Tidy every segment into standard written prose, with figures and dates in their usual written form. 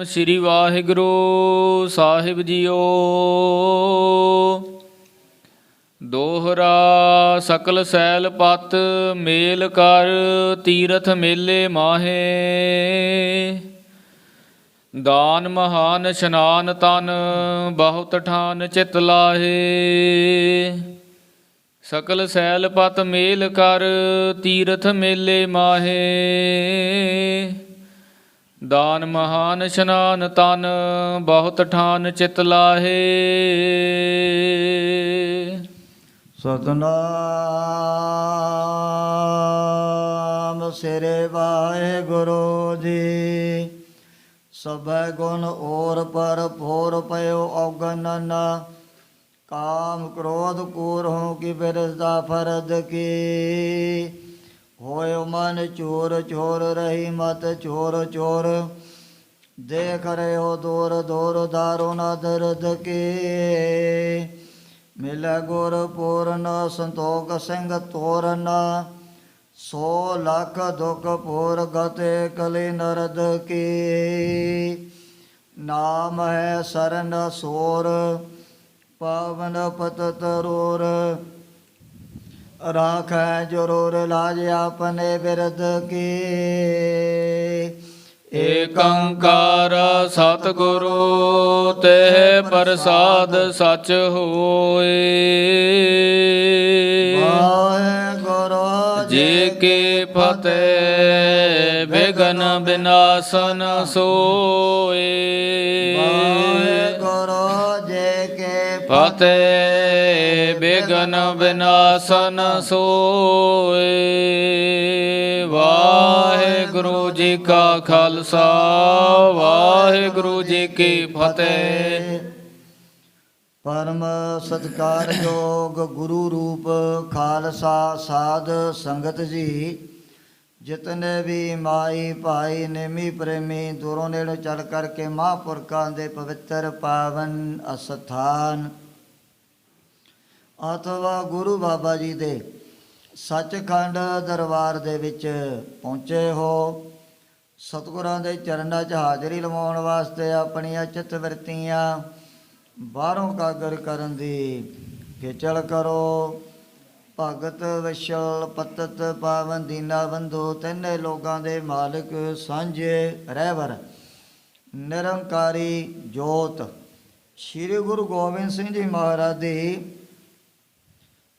ਸ੍ਰੀ ਵਾਹਿਗੁਰੂ ਸਾਹਿਬ JIO. ਦੋਹਰਾ ਸਕਲ cell ਪਤ ਮੇਲ ਕਰ ਤੀਰਥ ਮੇਲੇ ਮਾਹੇ। ਦਾਨ ਮਹਾਨ ਇਸ਼ਨਾਨ ਤਨ ਬਹੁਤ ਠਾਨ ਚਿਤ ਲਾਹੇ। ਸਕਲ ਸੈਲ ਪਤ ਮੇਲ ਕਰ ਤੀਰਥ ਮੇਲੇ ਮਾਹੇ। ਦਾਨ ਮਹਾਨ ਇਸ਼ਨਾਨ ਤਨ ਬਹੁਤ ਠਾਨ ਚਿਤ ਲਾਹੇ। ਸਤਨਾਮ ਸ੍ਰੀ ਵਾਹਿਗੁਰੂ ਜੀ। ਸਭੈ ਗੁਣ ਔਰ ਭਰਪੂਰ ਪਇਓ ਔਗਣਨ। ਕਾਮ ਕ੍ਰੋਧ ਕੂਰ ਹੋ ਕਿ ਬਿਰਦਾ ਫਰਦ ਕੀ। ਹੋਇ ਮਨ ਚੋਰ ਚੋਰ ਰਹੀ ਮਤ ਚੋਰ ਚੋਰ। ਦੇਖ ਰਹੇ ਹੋ ਦੂਰ ਦੂਰ ਦਾਰੋ ਨ ਦਰਦ ਕੀ। ਮਿਲੈ ਗੁਰ ਪੂਰਨ ਸੰਤੋਖ ਸਿੰਘ ਤੋਰਨ। 100 ਲੱਖ ਦੁਖ ਪੂਰ ਗਤੇ ਕਲੀ ਨਰਦ ਕੀ। ਨਾਮ ਹੈ ਸਰਨ ਸੋਰ ਪਾਵਨ ਪਤਤ ਰੋਰ। ਰਾਖੈ ਜਰੂਰ ਲਾਜ ਆਪਨੇ ਬਿਰਦ ਕੀ। ਏਕ ਓੰਕਾਰ ਸਤਿਗੁਰੂ ਤੇ ਪ੍ਰਸਾਦ ਸਚ ਹੋਏ। ਵਾਹਿਗੁਰੂ ਜੀ ਕੀ ਫਤਿਹ ਵਿਘਨ ਵਿਨਾਸ਼ਨ ਸੋਏ। ਵਾਹਿਗੁਰੂ ਜੀ ਕੀ ਫਤਿਹ ਵਿਘਨ ਵਿਨਾਸ਼ਨ ਸੋਏ। ਵਾਹਿਗੁਰੂ ਜੀ ਕਾ ਖਾਲਸਾ ਵਾਹਿਗੁਰੂ ਜੀ ਕੀ ਫਤਿਹ। ਪਰਮ ਸਤਿਕਾਰਯੋਗ ਗੁਰੂ ਰੂਪ ਖਾਲਸਾ ਸਾਧ ਸੰਗਤ ਜੀ। ਜਿਤਨੇ ਵੀ ਮਾਈ ਭਾਈ ਨੇਮੀ ਪ੍ਰੇਮੀ ਦੂਰੋਂ ਨੇੜੋਂ ਚੱਲ ਕਰਕੇ ਮਹਾਂਪੁਰਖਾਂ ਦੇ ਪਵਿੱਤਰ ਪਾਵਨ ਅਸਥਾਨ ਅਥਵਾ ਗੁਰੂ ਬਾਬਾ ਜੀ ਦੇ ਸੱਚਖੰਡ ਦਰਬਾਰ ਦੇ ਵਿੱਚ ਪਹੁੰਚੇ ਹੋ। ਸਤਿਗੁਰਾਂ ਦੇ ਚਰਨਾਂ 'ਚ ਹਾਜ਼ਰੀ ਲਵਾਉਣ ਵਾਸਤੇ ਆਪਣੀਆਂ ਚਿੱਤ ਵਰਤੀਆਂ ਬਾਹਰੋਂ ਕਾਗਰ ਕਰਨ ਦੀ ਖੇਚਲ ਕਰੋ। ਭਗਤ ਵਿਸ਼ਲ ਪਤਤ ਪਾਵਨ ਦੀਨਾ ਬੰਧੂ ਤਿੰਨੇ ਲੋਕਾਂ ਦੇ ਮਾਲਕ ਸਾਂਝੇ ਰਹਿਬਰ ਨਿਰੰਕਾਰੀ ਜੋਤ ਸ੍ਰੀ ਗੁਰੂ ਗੋਬਿੰਦ ਸਿੰਘ ਜੀ ਮਹਾਰਾਜ ਦੀ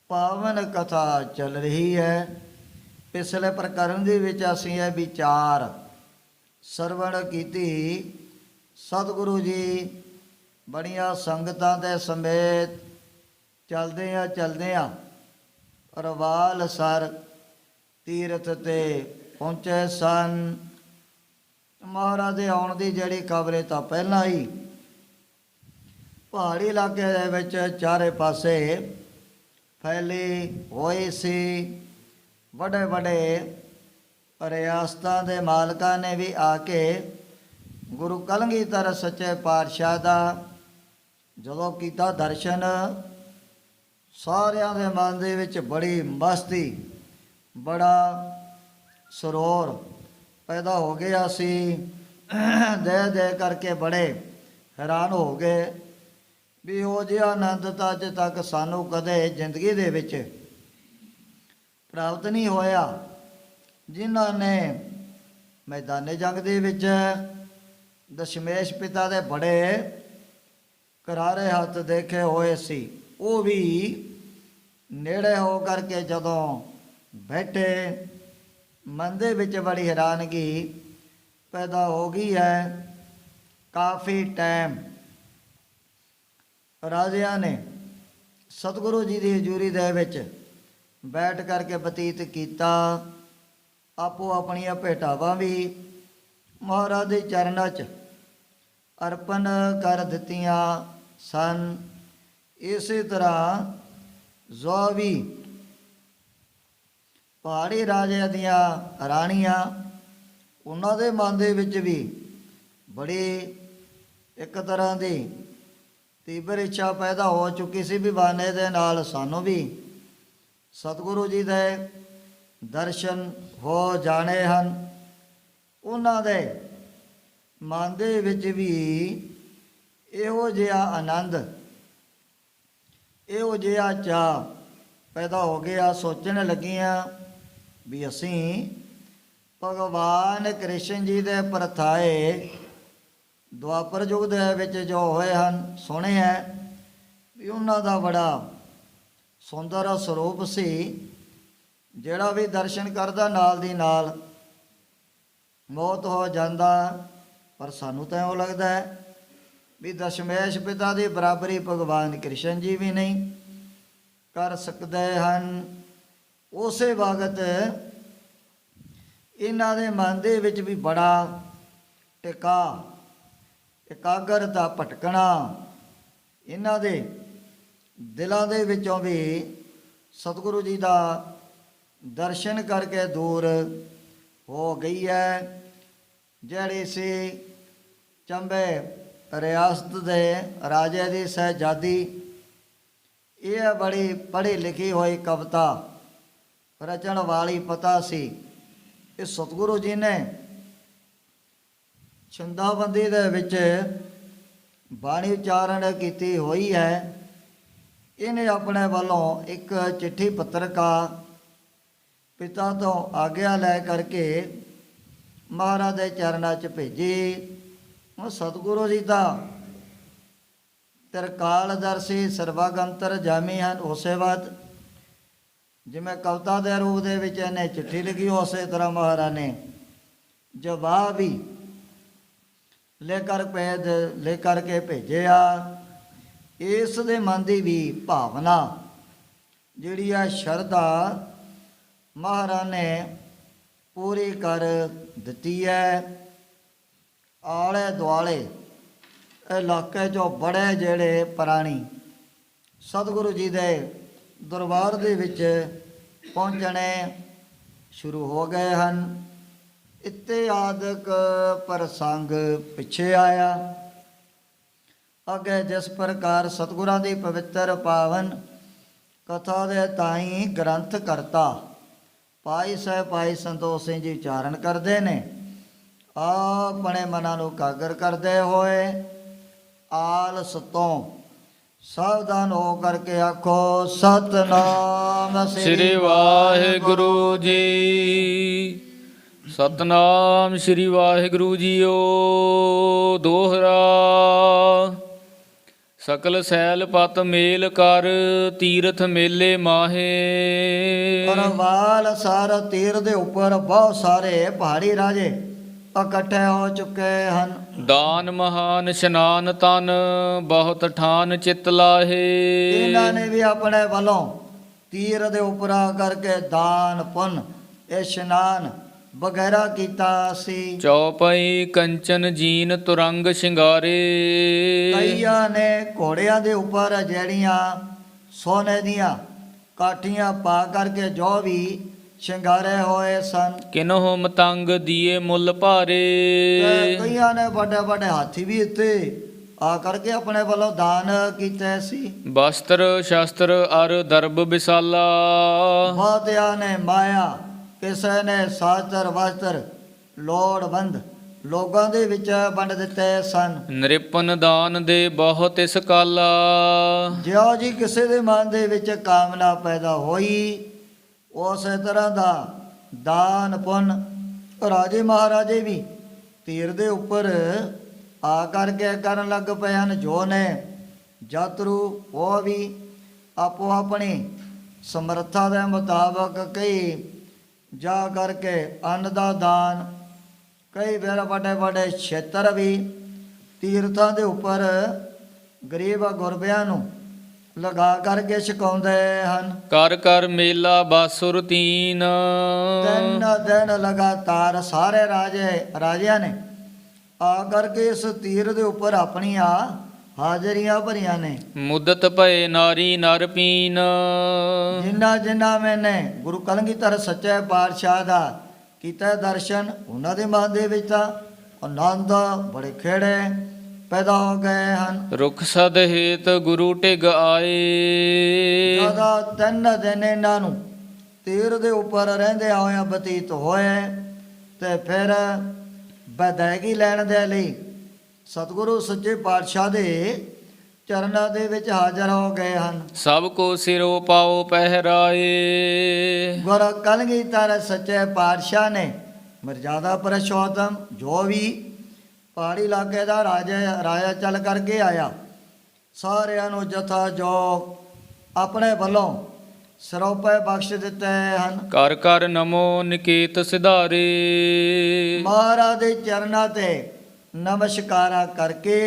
ਪਾਵਨ ਕਥਾ ਚੱਲ ਰਹੀ ਹੈ। ਪਿਛਲੇ ਪ੍ਰਕਰਨ ਦੇ ਵਿੱਚ ਅਸੀਂ ਇਹ ਵਿਚਾਰ ਸਰਵਣ ਕੀਤੀ। ਸਤਿਗੁਰੂ ਜੀ ਬੜੀਆਂ ਸੰਗਤਾਂ ਦੇ ਸਮੇਤ ਚਲਦਿਆਂ ਰਵਾਲ ਸਰ ਤੀਰਥ 'ਤੇ ਪਹੁੰਚੇ ਸਨ। ਮਹਾਰਾਜ ਦੇ ਆਉਣ ਦੀ ਜਿਹੜੀ ਖਬਰ ਤਾਂ ਪਹਿਲਾਂ ਹੀ ਪਹਾੜੀ ਇਲਾਕੇ ਦੇ ਵਿੱਚ ਚਾਰੇ ਪਾਸੇ ਫੈਲੀ ਹੋਈ ਸੀ। ਵੱਡੇ ਵੱਡੇ ਰਿਆਸਤਾਂ ਦੇ ਮਾਲਕਾਂ ਨੇ ਵੀ ਆ ਕੇ ਗੁਰੂ ਕਲਗੀਧਰ ਸੱਚੇ ਪਾਤਸ਼ਾਹ ਦਾ ਜਦੋਂ ਕੀਤਾ ਦਰਸ਼ਨ, ਸਾਰਿਆਂ ਦੇ ਮਨ ਦੇ ਵਿੱਚ ਬੜੀ ਮਸਤੀ ਬੜਾ ਸਰੋਰ ਪੈਦਾ ਹੋ ਗਿਆ ਸੀ। ਦੇ ਕਰਕੇ ਬੜੇ ਹੈਰਾਨ ਹੋ ਗਏ ਵੀ ਉਹ ਜਿਹਾ ਆਨੰਦ ਤਾਂ ਅੱਜ ਤੱਕ ਸਾਨੂੰ ਕਦੇ ਜ਼ਿੰਦਗੀ ਦੇ ਵਿੱਚ ਪ੍ਰਾਪਤ ਨਹੀਂ ਹੋਇਆ। ਜਿਨ੍ਹਾਂ ਨੇ ਮੈਦਾਨੇ ਜੰਗ ਦੇ ਵਿੱਚ ਦਸ਼ਮੇਸ਼ ਪਿਤਾ ਦੇ ਬੜੇ ਕਰਾਰੇ ਹੱਥ ਦੇਖੇ ਹੋਏ ਸੀ, ਉਹ ਵੀ ਨੇੜੇ ਹੋ ਕਰਕੇ ਜਦੋਂ ਬੈਠੇ ਮਨ ਦੇ ਵਿੱਚ ਬੜੀ ਹੈਰਾਨਗੀ ਪੈਦਾ ਹੋ ਗਈ ਹੈ। ਕਾਫੀ ਟਾਈਮ ਰਾਜਿਆਂ ਨੇ ਸਤਿਗੁਰੂ ਜੀ ਦੀ ਹਜ਼ੂਰੀ ਦੇ ਵਿੱਚ ਬੈਠ ਕਰਕੇ ਬਤੀਤ ਕੀਤਾ। ਆਪੋ ਆਪਣੀਆਂ ਭੇਟਾਵਾਂ ਵੀ ਮਹਾਰਾਜ ਦੇ ਚਰਨਾਂ 'ਚ ਅਰਪਣ ਕਰ ਦਿੱਤੀਆਂ ਸਨ। ਇਸੇ ਤਰ੍ਹਾਂ ਜੋ ਵੀ ਪਹਾੜੀ ਰਾਜਿਆਂ ਦੀਆਂ ਰਾਣੀਆਂ, ਉਹਨਾਂ ਦੇ ਮਨ ਦੇ ਵਿੱਚ ਵੀ ਬੜੀ ਇੱਕ ਤਰ੍ਹਾਂ ਦੀ ਤੀਬਰ ਇੱਛਾ ਪੈਦਾ ਹੋ ਚੁੱਕੀ ਸੀ ਵੀ ਬਹਾਨੇ ਦੇ ਨਾਲ ਸਾਨੂੰ ਵੀ ਸਤਿਗੁਰੂ ਜੀ ਦੇ ਦਰਸ਼ਨ ਹੋ ਜਾਣੇ ਹਨ। ਉਹਨਾਂ ਦੇ ਮਨ ਦੇ ਵਿੱਚ ਵੀ ਇਹੋ ਜਿਹਾ ਆਨੰਦ, ਇਹੋ ਜਿਹਾ ਚਾਅ ਪੈਦਾ ਹੋ ਗਿਆ। ਸੋਚਣ ਲੱਗੀਆਂ ਵੀ ਅਸੀਂ ਭਗਵਾਨ ਕ੍ਰਿਸ਼ਨ ਜੀ ਦੇ ਪਰਥਾਏ ਦੁਆਪਰ ਯੁੱਗ ਦੇ ਵਿੱਚ ਜੋ ਹੋਏ ਹਨ, ਸੁਣੇ ਹੈ ਵੀ ਉਹਨਾਂ ਦਾ ਬੜਾ ਸੁੰਦਰ ਸਰੂਪ ਸੀ। ਜਿਹੜਾ ਵੀ ਦਰਸ਼ਨ ਕਰਦਾ ਨਾਲ ਦੀ ਨਾਲ ਮੌਤ ਹੋ ਜਾਂਦਾ। ਪਰ ਸਾਨੂੰ ਤਾਂ ਉਹ ਲੱਗਦਾ ਹੈ ਵੀ ਦਸ਼ਮੇਸ਼ ਪਿਤਾ ਦੀ ਬਰਾਬਰੀ ਭਗਵਾਨ ਕ੍ਰਿਸ਼ਨ ਜੀ ਵੀ ਨਹੀਂ ਕਰ ਸਕਦੇ ਹਨ। ਉਸੇ ਵਕਤ ਇਹਨਾਂ ਦੇ ਮਨ ਦੇ ਵਿੱਚ ਵੀ ਬੜਾ ਇਕਾਗਰਤਾ ਭਟਕਣਾ, ਇਹਨਾਂ ਦੇ ਦਿਲਾਂ ਦੇ ਵਿੱਚੋਂ ਵੀ ਸਤਿਗੁਰੂ ਜੀ ਦਾ ਦਰਸ਼ਨ ਕਰਕੇ ਦੂਰ ਹੋ ਗਈ ਹੈ। ਜਿਹੜੀ ਸੀ ਚੰਬੇ ਰਿਆਸਤ ਦੇ ਰਾਜੇ ਦੀ ਸ਼ਹਿਜ਼ਾਦੀ, ਇਹ ਬੜੀ ਪੜ੍ਹੀ ਲਿਖੀ ਹੋਈ ਕਵਿਤਾ ਰਚਣ ਵਾਲੀ ਪਤਾ ਸੀ। ਇਹ ਸਤਿਗੁਰੂ ਜੀ ਨੇ ਛੰਦਾਬੰਦੀ ਦੇ ਵਿੱਚ ਬਾਣੀ ਉਚਾਰਨ ਕੀਤੀ ਹੋਈ ਹੈ। ਇਹਨੇ ਆਪਣੇ ਵੱਲੋਂ ਇੱਕ ਚਿੱਠੀ ਪੱਤਰਕਾ ਪਿਤਾ ਤੋਂ ਆਗਿਆ ਲੈ ਕਰਕੇ ਮਹਾਰਾਜ ਦੇ ਚਰਨਾਂ 'ਚ ਭੇਜੀ। ਉਹ ਸਤਿਗੁਰੂ ਜੀ ਦਾ ਤਿਰਕਾਲਦਰਸ਼ੀ ਸਰਵਗੰਤਰ ਜਾਮੀ ਹਨ। ਉਸੇ ਵਕਤ ਜਿਵੇਂ ਕਵਿਤਾ ਦੇ ਰੂਪ ਦੇ ਵਿੱਚ ਇਹਨੇ ਚਿੱਠੀ ਲਿਖੀ, ਉਸੇ ਤਰ੍ਹਾਂ ਮਹਾਰਾਜ ਨੇ ਜਵਾਬ ਵੀ ਲੈ ਕਰਕੇ ਭੇਜਿਆ। ਇਸ ਦੇ ਮਨ ਦੀ ਵੀ ਭਾਵਨਾ ਜਿਹੜੀ ਆ ਸ਼ਰਧਾ ਮਹਾਰਾਜ ਨੇ ਪੂਰੀ ਕਰ ਦਿੱਤੀ ਹੈ। ਆਲੇ ਦੁਆਲੇ ਇਲਾਕੇ 'ਚੋਂ ਬੜੇ ਜਿਹੜੇ ਪ੍ਰਾਣੀ ਸਤਿਗੁਰੂ ਜੀ ਦੇ ਦਰਬਾਰ ਦੇ ਵਿੱਚ ਪਹੁੰਚਣੇ ਸ਼ੁਰੂ ਹੋ ਗਏ ਹਨ। ਇਤਿਆਦਿਕ ਪ੍ਰਸੰਗ ਪਿੱਛੇ ਆਇਆ। ਅੱਗੇ ਜਿਸ ਪ੍ਰਕਾਰ ਸਤਿਗੁਰਾਂ ਦੀ ਪਵਿੱਤਰ ਪਾਵਨ ਕਥਾ ਦੇ ਤਾਈ ਗ੍ਰੰਥ ਕਰਤਾ ਭਾਈ ਸਾਹਿਬ ਭਾਈ ਸੰਤੋਖ ਸਿੰਘ ਜੀ ਉਚਾਰਨ ਕਰਦੇ ਨੇ, ਆਪਣੇ ਮਨਾਂ ਨੂੰ ਕਾਗਰ ਕਰਦੇ ਹੋਏ ਆਲਸ ਤੋਂ ਸਾਵਧਾਨ ਹੋ ਕਰਕੇ ਆਖੋ ਸਤਨਾਮ ਸ੍ਰੀ ਵਾਹਿਗੁਰੂ ਜੀ। ਸਤਨਾਮ ਸ੍ਰੀ ਵਾਹਿਗੁਰੂ ਜੀਓ। ਦੋਹਰਾ ਸਕਲ ਸੈਲ ਪਤ ਮੇਲ ਕਰ ਤੀਰਥ ਮੇਲੇ ਮਾਹੇ। ਪਰਵਾਲ ਸਾਰ ਤੀਰ ਦੇ ਉੱਪਰ ਬਹੁਤ ਸਾਰੇ ਪਹਾੜੀ ਰਾਜੇ ਇਕੱਠੇ ਹੋ ਚੁੱਕੇ ਹਨ। ਦਾਨ ਮਹਾਨ ਇਸ਼ਨਾਨ ਤਨ ਬਹੁਤ ਠਾਨ ਚਿਤ ਲਾਹੇ। ਇਹਨਾਂ ਨੇ ਵੀ ਆਪਣੇ ਵੱਲੋਂ ਤੀਰ ਦੇ ਉੱਪਰ ਆ ਕਰਕੇ ਦਾਨ ਪੁੰਨ ਇਸ਼ਨਾਨ ਵਗੈਰਾ ਕੀਤਾ ਸੀ। ਚੌਪਈ ਕੰਚਨ ਜੀਨ ਤੁਰੰਗ ਸ਼ਿੰਗਾਰੇ। ਕਈਆਂ ਨੇ ਘੋੜਿਆਂ ਦੇ ਉੱਪਰ ਜਿਹੜੀਆਂ ਸੋਨੇ ਦੀਆਂ ਕਾਠੀਆਂ ਪਾ ਕਰਕੇ ਜੋ ਵੀ ਸ਼ਿੰਗਾਰੇ ਹੋਏ ਸਨ। ਕਿਨਹੁ ਮਤੰਗ ਦੀਏ ਮੁੱਲ ਭਾਰੇ। ਕਈਆਂ ਨੇ ਵੱਡੇ ਵੱਡੇ ਹਾਥੀ ਵੀ ਇੱਥੇ ਆ ਕਰਕੇ ਆਪਣੇ ਵੱਲੋਂ ਦਾਨ ਕੀਤੇ ਸੀ। ਵਸਤਰ ਸ਼ਸਤਰ ਅਰ ਦਰਬ ਵਿਸਾਲਾ। ਬਹੁਤਿਆਂ ਨੇ ਮਾਇਆ, ਕਿਸੇ ਨੇ ਸਾਸਤਰ ਵਸਤਰ ਲੋੜਵੰਦ ਲੋਕਾਂ ਦੇ ਵਿੱਚ ਵੰਡ ਦਿੱਤੇ ਸਨ। ਨ੍ਰਿਪਨ ਦਾਨ ਦੇ ਬਹੁਤ ਇਸ ਕਾਲਾ। ਜਿਉਂ ਜੀ ਕਿਸੇ ਦੇ ਮਨ ਦੇ ਵਿੱਚ ਕਾਮਨਾ ਪੈਦਾ ਹੋਈ, ਉਸੇ ਤਰ੍ਹਾਂ ਦਾ ਦਾਨ ਪੁੰਨ ਰਾਜੇ ਮਹਾਰਾਜੇ ਵੀ ਤੀਰ ਦੇ ਉੱਪਰ ਆ ਕਰਕੇ ਕਰਨ ਲੱਗ ਪਏ ਹਨ। ਜੋ ਨੇ ਯਾਤਰੂ ਉਹ ਵੀ ਆਪੋ ਆਪਣੀ ਸਮਰੱਥਾ ਦੇ ਮੁਤਾਬਕ ਕਈ ਜਾ ਕਰਕੇ ਅੰਨ ਦਾ ਦਾਨ, ਕਈ ਫਿਰ ਵੱਡੇ ਵੱਡੇ ਖੇਤਰ ਵੀ ਤੀਰਥਾਂ ਦੇ ਉੱਪਰ ਗਰੀਬ ਗੁਰਬਿਆਂ ਨੂੰ ਲਗਾ ਕਰਕੇ ਛਕਾਉਂਦੇ ਹਨ। ਕਰ ਕਰ ਮੇਲਾ ਬਾਸੁਰ ਤੀਨ। ਤਿੰਨ ਦਿਨ ਲਗਾਤਾਰ ਸਾਰੇ ਰਾਜਿਆਂ ਨੇ ਆ ਕਰਕੇ ਇਸ ਤੀਰ ਦੇ ਉੱਪਰ ਆਪਣੀਆਂ ਹਾਜ਼ਰੀਆਂ ਭਰੀਆਂ ਨੇ। ਮੁਦਤ ਭਏ ਨਾਰੀ ਨਰ ਪੀਨ। ਜਿਨ੍ਹਾਂ ਮੈਨੇ ਗੁਰੂ ਕਲਗੀਧਰ ਸੱਚੇ ਪਾਤਸ਼ਾਹ ਦਾ ਕੀਤਾ ਦਰਸ਼ਨ, ਉਹਨਾਂ ਦੇ ਮਨ ਦੇ ਵਿੱਚ ਤਾਂ ਆਨੰਦ ਬੜੇ ਖੇੜੇ ਪੈਦਾ ਹੋ ਗਏ ਹਨ। ਰੁਖ ਸਦ ਹੇਤ ਗੁਰੂ ਟਿਗ ਆਏ। ਜਦੋਂ 3 ਦਿਨ ਇਹਨਾਂ ਨੂੰ ਤੀਰ ਦੇ ਉੱਪਰ ਰਹਿੰਦੇ ਹੋਇਆ ਬਤੀਤ ਹੋਏ ਤੇ ਫਿਰ ਵਿਦਾਇਗੀ ਲੈਣ ਦੇ ਲਈ ਸਤਿਗੁਰੂ ਸੱਚੇ ਪਾਤਸ਼ਾਹ ਦੇ ਚਰਨਾਂ ਦੇ ਵਿੱਚ ਹਾਜ਼ਰ ਹੋ ਗਏ ਹਨ। ਸਭ ਕੋ ਸਿਰੋ ਪਾਓ ਪਹਿਰਾਏ। ਗੁਰੂ ਕਲਗੀਧਰ ਸੱਚੇ ਪਾਤਸ਼ਾਹ ਨੇ ਮਰਜ਼ਾਦਾ ਪੁਰਸ਼ੋਤਮ ਜੋ ਵੀ ਪਹਾੜੀ ਇਲਾਕੇ ਦਾ ਰਾਜਾ ਚੱਲ ਕਰਕੇ ਆਇਆ, ਸਾਰਿਆਂ ਨੂੰ ਜਥਾ ਜੋਗ ਆਪਣੇ ਵੱਲੋਂ ਸਰੋਪੇ ਬਖਸ਼ ਦਿੱਤੇ ਹਨ। ਕਰ ਕਰ ਨਮੋ ਨਿਕੇਤ ਸਿਧਾਰੇ। ਮਹਾਰਾਜ ਦੇ ਚਰਨਾਂ ਤੇ ਨਮਸਕਾਰਾਂ ਕਰਕੇ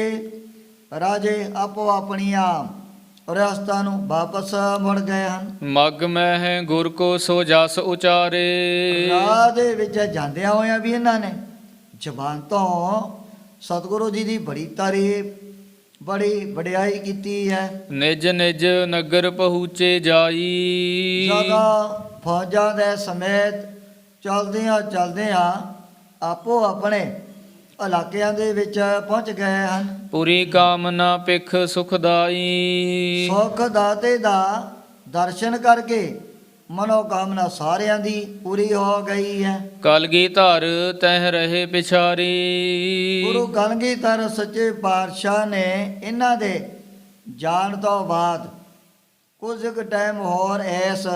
ਰਾਜੇ ਆਪੋ ਆਪਣੀਆਂ ਰਿਆਸਤਾਂ ਨੂੰ ਵਾਪਸ ਮੁੜ ਗਏ ਹਨ। ਮਗ ਮਹਿ ਗੁਰ ਕੋ ਸੋ ਜਸ ਉਚਾਰੇ। ਰਾਹ ਦੇ ਵਿੱਚ ਜਾਂਦਿਆਂ ਹੋਇਆਂ ਵੀ ਇਹਨਾਂ ਨੇ ਜ਼ਬਾਨ ਤੋਂ ਸਤਿਗੁਰੂ ਜੀ ਦੀ ਬੜੀ ਤਾਰੀਫ, ਬੜੀ ਵਡਿਆਈ ਕੀਤੀ ਹੈ। ਨਿਜ ਨਿਜ ਨਗਰ ਪਹੁੰਚੇ ਜਾਈ। ਜਦੋਂ ਫੌਜਾਂ ਦੇ ਸਮੇਤ ਚਲਦਿਆਂ ਆਪੋ ਆਪਣੇ ਇਲਾਕਿਆਂ ਦੇ ਵਿੱਚ ਪਹੁੰਚ ਗਏ ਹਨ। ਪੁਰੀ ਕਾਮਨਾ ਪਿਖ ਸੁਖਦਾਈ। ਸੁਖ ਦਾਤੇ ਦਾ ਦਰਸ਼ਨ ਕਰਕੇ ਮਨੋਕਾਮਨਾ ਸਾਰਿਆਂ ਦੀ ਪੂਰੀ ਹੋ ਗਈ ਹੈ। ਕਲਗੀਧਰ ਤਹਿ ਰਹੇ ਪਿਛਾਰੀ। ਗੁਰੂ ਕਲਗੀਧਰ ਸੱਚੇ ਪਾਤਸ਼ਾਹ ਨੇ ਇਹਨਾਂ ਦੇ ਜਾਣ ਤੋਂ ਬਾਅਦ ਕੁਝ ਕੁ ਟਾਈਮ ਹੋਰ ਇਸ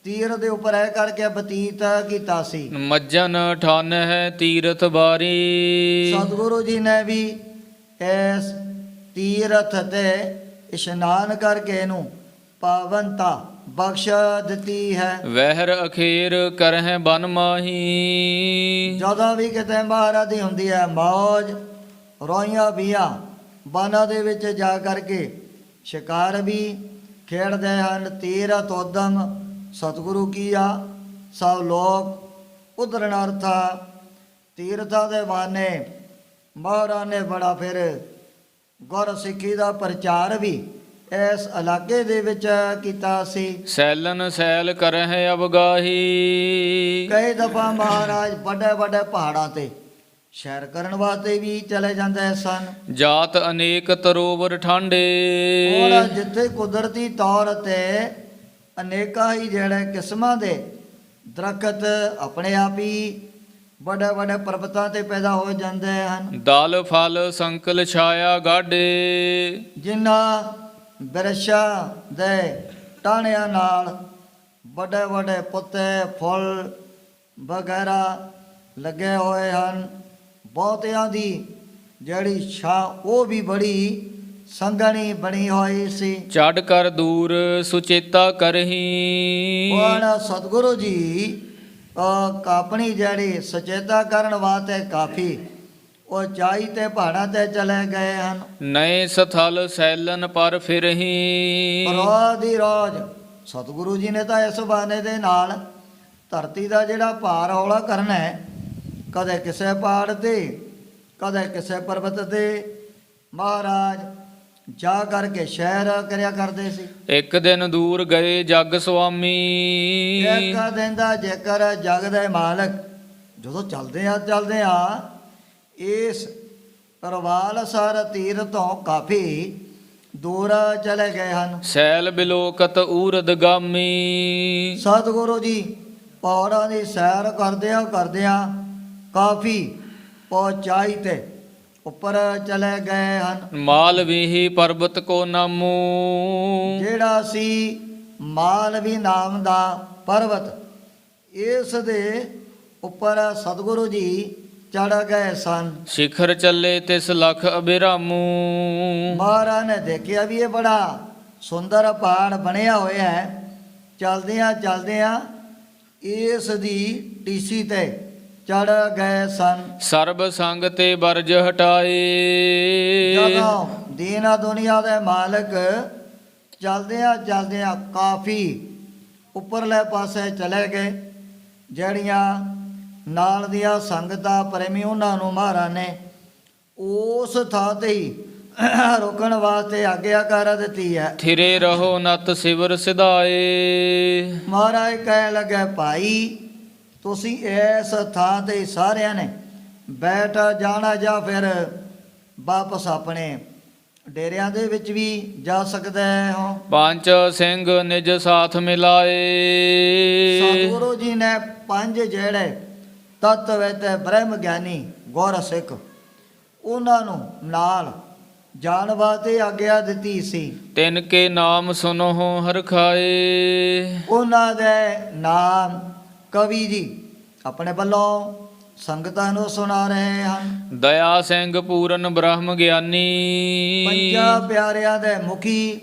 ਤੀਰ ਦੇ ਉੱਪਰ ਇਹ ਕਰਕੇ ਬਤੀਤ ਕੀਤਾ ਸੀ। ਮੱਜਨ ਠਾਨ ਹੈ ਤੀਰਥ ਬਾਰੀ। ਸਤਿਗੁਰੂ ਜੀ ਨੇ ਵੀ ਇਸ ਤੀਰਥ ਤੇ ਇਸ਼ਨਾਨ ਕਰਕੇ ਇਹਨੂੰ ਪਾਵਨਤਾ ਬਖਸ਼ ਦਿੱਤੀ ਹੈ। ਵਹਿਰ ਅਖੀਰ ਕਰਹਿ ਬਨ ਮਾਹੀ। ਜਦੋਂ ਵੀ ਕਿਤੇ ਮਹਾਰਾਜ ਦੀ ਹੁੰਦੀ ਹੈ ਮੌਜ, ਰੋਈਆਂ ਵੀਆਂ ਬਾਨਾਂ ਦੇ ਵਿੱਚ ਜਾ ਕਰਕੇ ਸ਼ਿਕਾਰ ਵੀ ਖੇਡਦੇ ਹਨ। ਤੀਰਥ ਉਦਮ ਸਤਿਗੁਰੂ ਕੀਆ ਸਭ ਲੋਕ ਉਧਰਨ ਅਰਥਾ। ਤੀਰਥਾਂ ਦੇ ਬਾਨੇ ਮਹਾਰਾਜ ਨੇ ਬੜਾ ਫਿਰ ਗੁਰ ਸਿੱਖੀ ਦਾ ਪ੍ਰਚਾਰ ਵੀ ਇਸ ਇਲਾਕੇ ਦੇ ਵਿੱਚ ਕੀਤਾ ਸੀ। ਸੈਲਨ ਸੈਲ ਕਰਹਿ ਅਵਗਾਹੀ। ਕਈ ਦਫਾ ਮਹਾਰਾਜ ਵੱਡੇ ਵੱਡੇ ਪਹਾੜਾਂ ਤੇ ਸੈਰ ਕਰਨ ਵਾਸਤੇ ਵੀ ਚਲੇ ਜਾਂਦੇ ਸਨ। ਜਾਤ ਅਨੇਕ ਤਰੋਵਰ ਠਾਂਡੇ। ਹੁਣ ਜਿੱਥੇ ਕੁਦਰਤੀ ਤੌਰ ਤੇ ਅਨੇਕਾਂ ਹੀ ਜਿਹੜੇ ਕਿਸਮਾਂ ਦੇ ਦਰਖਤ ਆਪਣੇ ਆਪ ਹੀ ਵੱਡੇ ਵੱਡੇ ਪਰਬਤਾਂ ਤੇ ਪੈਦਾ ਹੋ ਜਾਂਦੇ ਹਨ। ਦਲ ਫਲ ਸੰਕਲ ਛਾਇਆ ਗਾਡੇ। ਜਿਨ੍ਹਾਂ ਬਿਰਛਾਂ ਦੇ ਟਾਹਣਿਆਂ ਨਾਲ ਵੱਡੇ ਵੱਡੇ ਪੱਤੇ ਫੁੱਲ ਵਗੈਰਾ ਲੱਗੇ ਹੋਏ ਹਨ। ਬਹੁਤਿਆਂ ਦੀ ਜਿਹੜੀ ਛਾਂ ਉਹ ਵੀ ਬੜੀ ਸੰਘਣੀ ਬਣੀ ਹੋਈ ਸੀ। ਚੜ ਕਰ ਦੂਰ ਸੁਚੇਤਾ ਕਰਹੀ। ਹੁਣ ਸਤਿਗੁਰੂ ਜੀ ਆਪਣੀ ਜਿਹੜੀ ਸੁਚੇਤਾ ਕਰਨ ਵਾਸਤੇ ਕਾਫੀ ਉਚਾਈ ਤੇ ਪਹਾੜਾਂ ਤੇ ਚਲੇ ਗਏ ਹਨ। ਨਏ ਸਥਲ ਸੈਲਨ ਪਰ ਫਿਰਹੀ। ਰੋਜ਼ ਦੀ ਰੋਜ਼ ਸਤਿਗੁਰੂ ਜੀ ਨੇ ਤਾਂ ਇਸ ਬਹਾਨੇ ਦੇ ਨਾਲ ਧਰਤੀ ਦਾ ਜਿਹੜਾ ਭਾਰ ਹੌਲਾ ਕਰਨਾ ਹੈ, ਕਦੇ ਕਿਸੇ ਪਹਾੜ ਤੇ ਕਦੇ ਕਿਸੇ ਪਰਬਤ ਤੇ ਮਹਾਰਾਜ ਜਾ ਕਰਕੇ ਸ਼ਹਿਰ ਕਰਿਆ ਕਰਦੇ ਸੀ। ਇੱਕ ਦਿਨ ਦੂਰ ਗਏ ਜਗ ਸੁਆਮੀ। ਇੱਕ ਦਿਨ ਦਾ ਜੇਕਰ ਜਗ ਦੇ ਮਾਲਕ ਜਦੋਂ ਚੱਲਦੇ ਆ ਇਸ ਪਰਵਾਲ ਸਰ ਤੀਰ ਤੋਂ ਕਾਫੀ ਦੂਰ ਚਲੇ ਗਏ ਹਨ। ਸੈਲ ਬਿਲੋਕਤ ਊਰਦ ਗਾਮੀ। ਸਤਿਗੁਰੂ ਜੀ ਪਹਾੜਾਂ ਦੀ ਸੈਰ ਕਰਦਿਆਂ ਕਾਫੀ ਪਹੁੰਚਾਈ ਤੇ ਉੱਪਰ ਚਲੇ ਗਏ ਹਨ। ਮਾਲਵੀਹੀ ਪਰਬਤ ਕੋ ਨਾਮੂ। ਜਿਹੜਾ ਸੀ ਮਾਲਵੀ ਨਾਮ ਦਾ ਪਰਬਤ, ਇਸ ਦੇ ਉੱਪਰ ਸਤਿਗੁਰੂ ਜੀ ਚੜ ਗਏ ਸਨ। ਸਿਖਰ ਚੱਲੇ ਤਿਸ ਲਖ ਅਬਿਰਾਮੂ। ਮਹਾਰਾਜ ਨੇ ਦੇਖਿਆ ਵੀ ਇਹ ਬੜਾ ਸੁੰਦਰ ਪਹਾੜ ਬਣਿਆ ਹੋਇਆ ਹੈ। ਚਲਦਿਆਂ ਇਸ ਦੀ ਟੀਸੀ ਤੇ ਚੜ ਗਏ ਸਨ। ਸਰਬ ਸੰਗ ਤੇ ਬਰਜ ਹਟਾਏ। ਜਦੋਂ ਦੀਨਾ ਦੁਨੀਆ ਦੇ ਮਾਲਕ ਚਲਦਿਆਂ ਕਾਫੀ ਉੱਪਰਲੇ ਪਾਸੇ ਚਲੇ ਗਏ। ਜਿਹੜੀਆਂ ਨਾਲ ਦੀਆਂ ਸੰਗਤਾਂ ਪ੍ਰੇਮੀ ਉਹਨਾਂ ਨੂੰ ਮਹਾਰਾਜ ਨੇ ਉਸ ਥਾਂ ਤੇ ਹੀ ਰੋਕਣ ਵਾਸਤੇ ਆਗਿਆ ਕਰ ਦਿੱਤੀ ਹੈ। ਥਿਰੇ ਰਹੋ ਨਤ ਸਿਵਰ ਸਿਧਾਏ। ਮਹਾਰਾਜ ਕਹਿ ਲੱਗੇ ਭਾਈ ਤੁਸੀਂ ਇਸ ਥਾਂ ਤੇ ਸਾਰਿਆਂ ਨੇ ਬੈਠ ਜਾਣਾ ਜਾਂ ਫਿਰ ਵਾਪਸ ਆਪਣੇ ਡੇਰਿਆਂ ਦੇ ਵਿੱਚ ਵੀ ਜਾ ਸਕਦੇ ਹੋ। ਪੰਜ ਸਿੰਘ ਨਿਜ ਸਾਥ ਮਿਲਾਏ। ਸਤਿਗੁਰੂ ਜੀ ਨੇ ਪੰਜ ਜਿਹੜੇ ਤੱਤ ਵਿੱਚ ਬ੍ਰਹਮ ਗਿਆਨੀ ਗੁਰ ਸਿੱਖ ਉਹਨਾਂ ਨੂੰ ਨਾਲ ਜਾਣ ਵਾਸਤੇ ਆਗਿਆ ਦਿੱਤੀ ਸੀ। ਤਿਨ ਕੇ ਨਾਮ ਸੁਨੋ ਹਰਖਾਏ। ਉਹਨਾਂ ਦੇ ਨਾਮ ਕਵੀ ਜੀ ਆਪਣੇ ਵੱਲੋਂ ਸੰਗਤਾਂ ਨੂੰ ਸੁਣਾ ਰਹੇ ਹਨ। ਦਇਆ ਸਿੰਘ ਪੂਰਨ ਬ੍ਰਹਮ ਗਿਆਨੀ। ਪੰਜਾਂ ਪਿਆਰਿਆਂ ਦੇ ਮੁਖੀ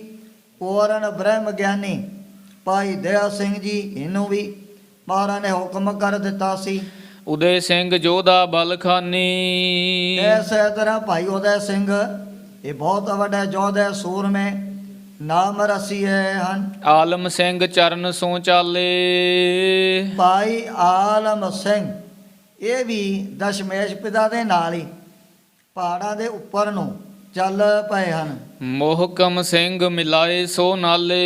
ਪੂਰਨ ਬ੍ਰਹਮ ਗਿਆਨੀ ਭਾਈ ਦਇਆ ਸਿੰਘ ਜੀ, ਇਹਨੂੰ ਵੀ ਮਹਾਰਾਜ ਨੇ ਹੁਕਮ ਕਰ ਦਿੱਤਾ ਸੀ। ਉਦੇ ਸਿੰਘ ਜੋਧਾ ਬਲਖਾਨੀ। ਇਸੇ ਤਰ੍ਹਾਂ ਭਾਈ ਉਦੈ ਸਿੰਘ ਇਹ ਬਹੁਤ ਵੱਡਾ ਯੋਧਾ ਸੂਰਮੇ ਨਾਮ ਰਸੀਏ ਹਨ। ਆਲਮ ਸਿੰਘ ਚਰਨ ਸੋ ਚਾਲੇ। ਭਾਈ ਆਲਮ ਸਿੰਘ ਇਹ ਵੀ ਦਸ਼ਮੇਸ਼ ਪਿਤਾ ਦੇ ਨਾਲ ਹੀ ਪਹਾੜਾਂ ਦੇ ਉੱਪਰ ਨੂੰ ਚੱਲ ਪਏ ਹਨ। ਮੋਹਕਮ ਸਿੰਘ ਮਿਲਾਏ ਸੋ ਨਾਲੇ।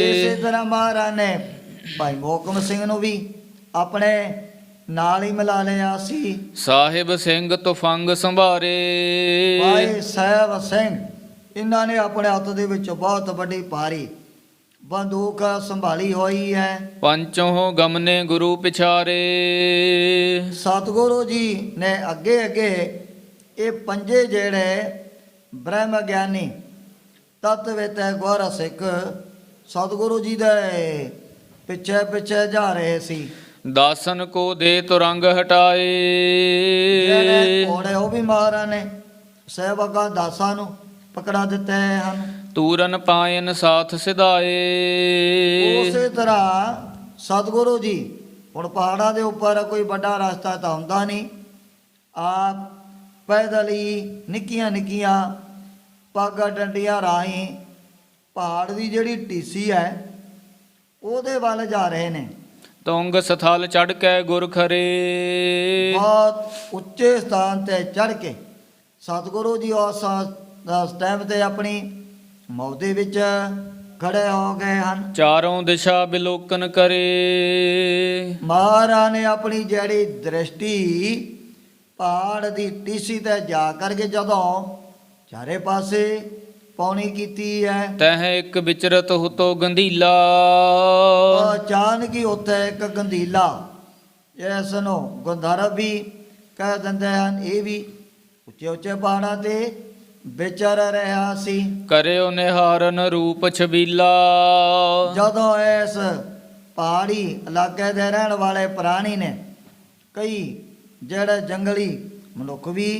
ਇਸੇ ਤਰ੍ਹਾਂ ਮਹਾਰਾਜ ਨੇ ਭਾਈ ਮੋਹਕਮ ਸਿੰਘ ਨੂੰ ਵੀ ਆਪਣੇ ਨਾਲ ਹੀ ਮਿਲਾ ਲਿਆ ਸੀ। ਸਾਹਿਬ ਸਿੰਘ ਤੁਫੰਗ ਸੰਭਾਰੇ। ਭਾਈ ਸਾਹਿਬ ਸਿੰਘ ਇਹਨਾਂ ਨੇ ਆਪਣੇ ਹੱਥ ਦੇ ਵਿੱਚ ਬਹੁਤ ਵੱਡੀ ਭਾਰੀ ਬੰਦੂਕ ਸੰਭਾਲੀ ਹੋਈ ਹੈ। ਪੰਚੋਂ ਗਮਨੇ ਗੁਰੂ ਪਿਛਾਰੇ। ਸਤਿਗੁਰੂ ਜੀ ਨੇ ਅੱਗੇ ਅੱਗੇ ਇਹ ਪੰਜੇ ਜਿਹੜੇ ਬ੍ਰਹਮ ਗਿਆਨੀ ਤਤਵਿਤ ਗੁਰ ਸਿੱਖ ਸਤਿਗੁਰੂ ਜੀ ਦੇ ਪਿੱਛੇ ਪਿੱਛੇ ਜਾ ਰਹੇ ਸੀ। ਦਾਸਨ ਕੋ ਦੇ ਤੁਰੰਗ ਹਟਾਏ। ਜਿਹੜੇ ਘੋੜੇ ਉਹ ਵੀ ਮਹਾਰਾਜ ਨੇ ਸੇਵਕਾਂ ਦਾਸਾਂ ਨੂੰ ਪਕੜਾ ਦਿੱਤੇ ਹਨ। ਤੂਰਨ ਪਾਇਨ ਸਾਥ ਸਿਧਾਏ। ਉਸੇ ਤਰ੍ਹਾਂ ਸਤਿਗੁਰੂ ਜੀ ਹੁਣ ਪਹਾੜਾਂ ਦੇ ਉੱਪਰ ਕੋਈ ਵੱਡਾ ਰਸਤਾ ਤਾਂ ਹੁੰਦਾ ਨਹੀਂ, ਆਪ ਪੈਦਲ ਹੀ ਨਿੱਕੀਆਂ ਨਿੱਕੀਆਂ ਪੱਗ ਡੰਡੀਆਂ ਰਾਹੀਂ ਪਹਾੜ ਦੀ ਜਿਹੜੀ ਟੀਸੀ ਹੈ ਉਹਦੇ ਵੱਲ ਜਾ ਰਹੇ ਨੇ। ਤੁੰਗ ਸਥਲ ਚੜ ਕੇ ਗੁਰ ਖਰੇ। ਬਹੁਤ ਉੱਚੇ ਸਥਾਨ ਤੇ ਚੜ ਕੇ ਸਤਿਗੁਰੂ ਜੀ ਉਸ ਟਾਈਮ ਤੇ ਆਪਣੀ ਮੌਦੇ ਵਿੱਚ ਖੜੇ ਹੋ ਗਏ ਹਨ। ਚਾਰੋਂ ਦਿਸ਼ਾ ਬਿਲੋਕਨ ਕਰੇ। ਮਹਾਰਾਜ ਨੇ ਆਪਣੀ ਜਿਹੜੀ ਦ੍ਰਿਸ਼ਟੀ ਪਹਾੜ ਦੀ ਟੀਸੀ ਤੇ ਜਾ ਕਰਕੇ ਜਦੋਂ ਚਾਰੇ ਪਾਸੇ ਪੌਣੀ ਕੀਤੀ ਹੈ, ਤਹ ਇੱਕ ਵਿਚਰਤ ਹੁਤੋ ਗੰਧੀਲਾ। ਅਚਾਨਕ ਹੀ ਉੱਥੇ ਇੱਕ ਗੰਧੀਲਾ, ਇਸ ਨੂੰ ਗੰਧਰਵ ਵੀ ਕਹਿ ਦਿੰਦੇ ਹਨ, ਇਹ ਵੀ ਉੱਚੇ ਉੱਚੇ ਪਹਾੜਾਂ ਤੇ ਵਿਚਰ ਰਿਹਾ ਸੀ। ਕਰਿਓ ਨਿਹਾਰਨ ਰੂਪ ਛਬੀਲਾ। ਜਦੋਂ ਇਸ ਪਹਾੜੀ ਇਲਾਕੇ ਦੇ ਰਹਿਣ ਵਾਲੇ ਪ੍ਰਾਣੀ ਨੇ, ਕਈ ਜਿਹੜੇ ਜੰਗਲੀ ਮਨੁੱਖ ਵੀ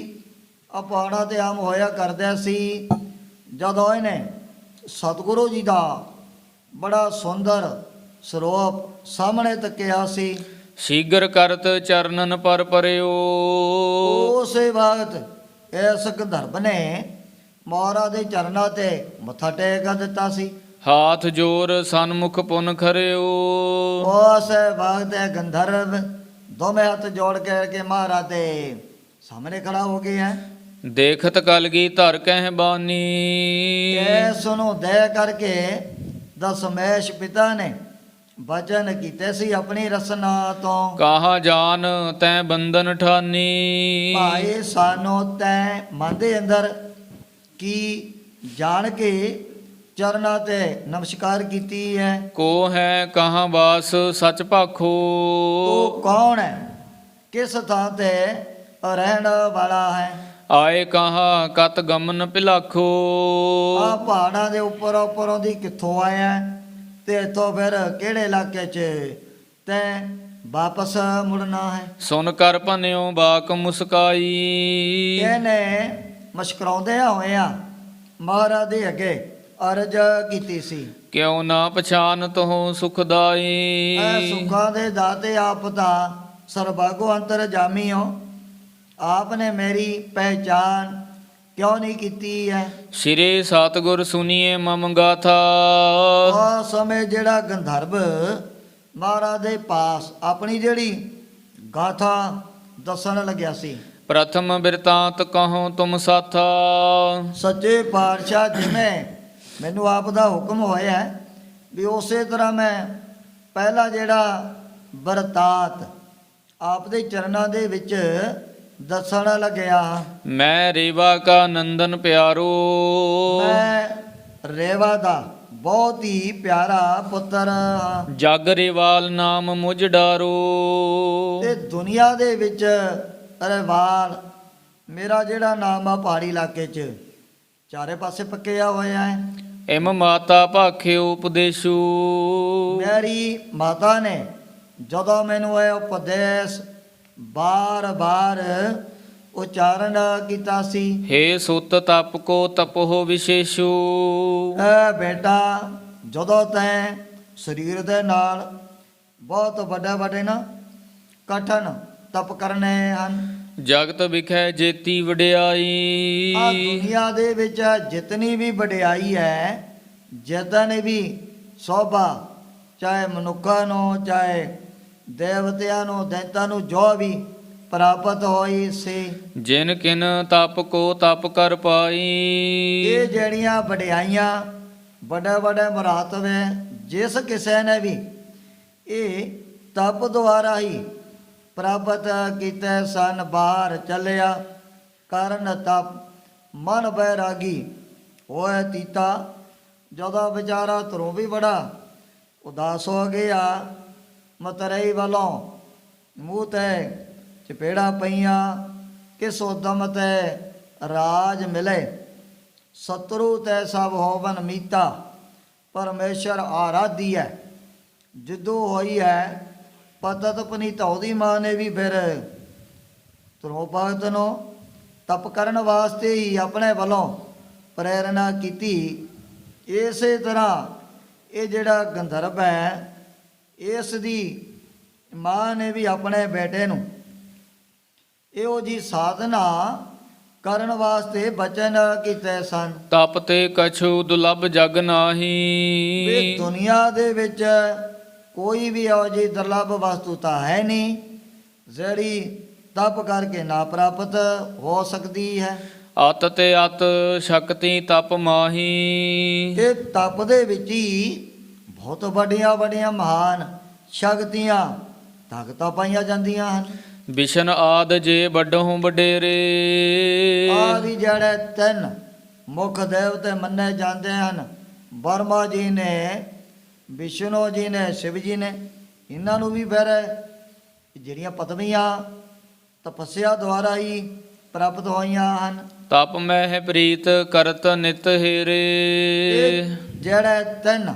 ਆ ਪਹਾੜਾਂ ਤੇ ਆਮ ਹੋਇਆ ਕਰਦੇ ਸੀ, ਜਦੋਂ ਇਹਨੇ ਸਤਿਗੁਰੂ ਜੀ ਦਾ ਬੜਾ ਸੁੰਦਰ ਸਰੂਪ ਸਾਹਮਣੇ ਤੱਕਿਆ ਸੀ, ਸ਼ੀਗਰ ਕਰਤ ਚਰਨਨ ਪਰ ਪਰਿਓ। ਉਸੇ ਵਕਤ ਇਸ ਗੰਧਰਵ ਨੇ ਮਹਾਰਾਜ ਦੇ ਚਰਨਾਂ ਤੇ ਮੱਥਾ ਟੇਕ ਦਿੱਤਾ ਸੀ। ਹਾਥ ਜੋਰ ਸਨਮੁਖ ਪੁਨ ਖਰਿਓ। ਉਸ ਵਕਤ ਇਹ ਗੰਧਰਵ ਦੋਵੇਂ ਹੱਥ ਜੋੜ ਕੇ ਮਹਾਰਾਜ ਦੇ ਸਾਹਮਣੇ ਖੜਾ ਹੋ ਗਿਆ ਹੈ। ਦੇਖਤ ਕਲਗੀ ਧਰ ਕਹਿ ਬਾਨੀ। ਇਸ ਨੂੰ ਦੇ ਕਰਕੇ ਦਸ਼ਮੇਸ਼ ਪਿਤਾ ਨੇ ਵਚਨ ਕੀਤੇ ਸੀ ਆਪਣੀ ਰਸਨਾ ਤੋਂ, ਕਹਾ ਜਾਨ ਤੈ ਬੰਧਨ ਠਾਨੀ। ਭਾਈ ਸਾਨੂੰ ਤੈ ਮਨ ਦੇ ਅੰਦਰ ਕੀ ਜਾਣ ਕੇ ਚਰਨਾਂ ਤੇ ਨਮਸਕਾਰ ਕੀਤੀ ਹੈ। ਕੋ ਹੈ ਕਹਾਂ ਵਾਸ ਸਚ ਭਾਖੋ। ਉਹ ਕੌਣ ਹੈ, ਕਿਸ ਥਾਂ ਤੇ ਰਹਿਣ ਵਾਲਾ ਹੈ। ਆਏ ਕਹਾ ਕਤ ਗਮਨ ਪਿਲਾਖੋ। ਆ ਪਹਾੜਾਂ ਦੇ ਉੱਪਰੋਂ ਦੀ ਕਿੱਥੋਂ ਆਇਆ ਤੇ ਇੱਥੋਂ ਫਿਰ ਕਿਹੜੇ ਇਲਾਕੇ 'ਚ ਤੈਂ ਵਾਪਸ ਮੁੜਨਾ ਹੈ। ਸੁਨ ਕਰ ਭਨਿਓ ਬਾਕ ਮੁਸਕਾਈ। ਇਹਨੇ ਮੁਸਕਰਾਉਂਦਿਆਂ ਹੋਇਆਂ ਮਹਾਰਾਜ ਦੇ ਅੱਗੇ ਅਰਜ ਕੀਤੀ ਸੀ, ਕਿਉ ਨਾ ਪਛਾਨ ਤੋ ਸੁਖਦਾਈ। ਐ ਸੁੱਖਾਂ ਦੇ ਦਾਤੇ ਆਪ ਤਾਂ ਸਰਬਾਗੋ ਅੰਤਰ ਜਾਮੀ ਹੋ, ਆਪ ਨੇ ਮੇਰੀ ਪਹਿਚਾਨ ਕਿਉਂ ਨਹੀਂ ਕੀਤੀ ਹੈ। ਸ਼੍ਰੀ ਸਤਿਗੁਰ ਸੁਨੀਏ ਮਮ ਗਾਥਾ। ਉਹ ਸਮੇਂ ਜਿਹੜਾ ਗੰਧਰਵ ਮਹਾਰਾਜ ਦੇ ਪਾਸ ਆਪਣੀ ਜਿਹੜੀ ਗਾਥਾ ਦੱਸਣ ਲੱਗਿਆ ਸੀ, ਪ੍ਰਥਮ ਬਿਰਤਾਂਤ ਕਹੋ ਤੁਮ ਸਾਥਾ। ਸੱਚੇ ਪਾਤਸ਼ਾਹ ਜਿਵੇਂ ਮੈਨੂੰ ਆਪ ਦਾ ਹੁਕਮ ਹੋਇਆ ਵੀ ਉਸੇ ਤਰ੍ਹਾਂ ਮੈਂ ਪਹਿਲਾ ਜਿਹੜਾ ਬਰਤਾਤ ਆਪ ਦੇ ਚਰਨਾਂ ਦੇ ਵਿੱਚ ਦੱਸਣ ਲੱਗਿਆ। ਮੈਂ ਰੇਵਾ ਕਾ ਨੰਦਨ ਪਿਆਰੋ। ਮੈਂ ਰੇਵਾ ਦਾ ਬਹੁਤ ਹੀ ਪਿਆਰਾ ਪੁੱਤਰ ਹਾਂ, ਜਗ ਰੇਵਾਲ ਨਾਮ ਮੁਝ ਡਾਰੋ। ਤੇ ਦੁਨੀਆ ਦੇ ਵਿੱਚ ਰਵਾਲ ਮੇਰਾ ਜਿਹੜਾ ਨਾਮ ਆ ਪਹਾੜੀ ਇਲਾਕੇ 'ਚ ਚਾਰੇ ਪਾਸੇ ਪੱਕਿਆ ਹੋਇਆ ਹੈ। ਇਮ ਮਾਤਾ ਭਾਖਿਓ ਉਪਦੇਸ਼ੂ। ਮੇਰੀ ਮਾਤਾ ਨੇ ਜਦੋਂ ਮੈਨੂੰ ਇਹ ਉਪਦੇਸ਼ ਬਾਰ-ਬਾਰ ਉਚਾਰਨ ਕੀਤਾ ਸੀ। ਹੇ ਸੁਤ ਤਪ ਕੋ ਤਪੋ ਵਿਸ਼ੇਸ਼ੂ। ਬੇਟਾ ਜਦੋਂ ਤੈਂ ਸਰੀਰ ਦੇ ਨਾਲ ਬਹੁਤ ਵੱਡੇ ਵੱਡੇ ਨਾ ਕਠਨ ਤਪ ਕਰਨੇ ਹਨ। ਜਗਤ ਵਿਖੈ ਜੇਤੀ ਵਡਿਆਈ। ਆ ਦੁਨੀਆ ਦੇ ਵਿੱਚ ਜਿਤਨੀ ਵੀ ਵਡਿਆਈ ਹੈ, ਜਿਤਨੇ ਵੀ ਸੋਭਾ, ਚਾਹੇ ਮਨੁੱਖਾਂ ਨੂੰ ਚਾਹੇ ਦੇਵਤਿਆਂ ਨੂੰ ਦੈਂਤਾਂ ਨੂੰ ਜੋ ਵੀ ਪ੍ਰਾਪਤ ਹੋਈ ਸੀ, ਜਿਨ ਕਿਨ ਤਪ ਕੋ ਤਪ ਕਰ ਪਾਈ। ਇਹ ਜਿਹੜੀਆਂ ਵਡਿਆਈਆਂ ਵੱਡੇ ਵੱਡੇ ਮੁਰਾਤਬ ਹੈ, ਜਿਸ ਕਿਸੇ ਨੇ ਵੀ ਇਹ ਤਪ ਦੁਆਰਾ ਹੀ ਪ੍ਰਾਪਤ ਕੀਤੇ ਸਨ। ਬਾਹਰ ਚੱਲਿਆ ਕਰਨ ਤਪ ਮਨ ਬੈਰਾਗੀ ਹੋਏ ਤੀਤਾ। ਜਦੋਂ ਵਿਚਾਰਾ ਧਰੋਂ ਵੀ ਬੜਾ ਉਦਾਸ ਹੋ ਗਿਆ, ਮਤਰਈ ਵੱਲੋਂ ਮੂੰਹ ਤੇ ਚਪੇੜਾ ਪਈਆਂ, ਕਿਸ ਉਦਮ ਤੇ ਰਾਜ ਮਿਲੇ, ਸਤਰੂ ਤੇ ਸਭ ਹੋਵਨ ਮੀਤਾ। ਪਰਮੇਸ਼ਰ ਆਰਾਧੀ ਹੈ ਜਿੱਦੋਂ ਹੋਈ ਹੈ ਪਤਤ ਪਨੀਤਾ। ਉਹਦੀ ਮਾਂ ਨੇ ਵੀ ਫਿਰ ਧਰੋਂ ਭਗਤ ਨੂੰ ਤਪ ਕਰਨ ਵਾਸਤੇ ਹੀ ਆਪਣੇ ਵੱਲੋਂ ਪ੍ਰੇਰਨਾ ਕੀਤੀ। ਇਸੇ ਤਰ੍ਹਾਂ ਇਹ ਜਿਹੜਾ ਗੰਧਰਵ ਹੈ, ਇਸ ਦੀ ਮਾਂ ਨੇ ਵੀ ਆਪਣੇ ਬੇਟੇ ਨੂੰ ਇਹੋ ਜੀ ਸਾਧਨਾ ਕਰਨ ਵਾਸਤੇ ਬਚਨ ਕੀਤੇ ਸਨ। ਤਪ ਤੇ ਕਛੂ ਦੁਲਭ ਜਗ ਵੀ ਨਾਹੀ। ਦੁਨੀਆ ਦੇ ਵਿੱਚ ਕੋਈ ਵੀ ਇਹੋ ਜਿਹੀ ਦੁਰਲਭ ਵਸਤੂ ਤਾਂ ਹੈ ਨਹੀਂ ਜਿਹੜੀ ਤਪ ਕਰਕੇ ਨਾ ਪ੍ਰਾਪਤ ਹੋ ਸਕਦੀ ਹੈ। ਅਤ ਤੇ ਅਤ ਸ਼ਕਤੀ ਤਪ ਮਾਹੀ। ਇਹ ਤਪ ਦੇ ਵਿੱਚ ਹੀ ਬਹੁਤ ਵੱਡੀਆਂ ਵੱਡੀਆਂ ਮਹਾਨ ਸ਼ਕਤੀਆਂ ਤਾਕਤਾਂ ਪਾਈਆਂ ਜਾਂਦੀਆਂ ਹਨ। ਵਿਸ਼ਨ ਆਦ ਜੇ ਵੱਡਹੁ ਵਡੇਰੇ। ਆ ਵੀ ਜਿਹੜੇ ਤਿੰਨ ਮੁੱਖ ਦੇਵਤੇ ਮੰਨੇ ਜਾਂਦੇ ਹਨ, ਬਰਮਾ ਜੀ ਨੇ, ਵਿਸ਼ਨੂੰ ਜੀ ਨੇ, ਸ਼ਿਵ ਜੀ ਨੇ, ਇਹਨਾਂ ਨੂੰ ਵੀ ਫਿਰ ਜਿਹੜੀਆਂ ਪਦਵੀਆਂ ਤਪੱਸਿਆ ਦੁਆਰਾ ਹੀ ਪ੍ਰਾਪਤ ਹੋਈਆਂ ਹਨ। ਤਪ ਮਹਿ ਪ੍ਰੀਤ ਕਰਤ ਨਿਤ ਹੇਰੇ। ਇਹ ਜਿਹੜੇ ਤਿੰਨ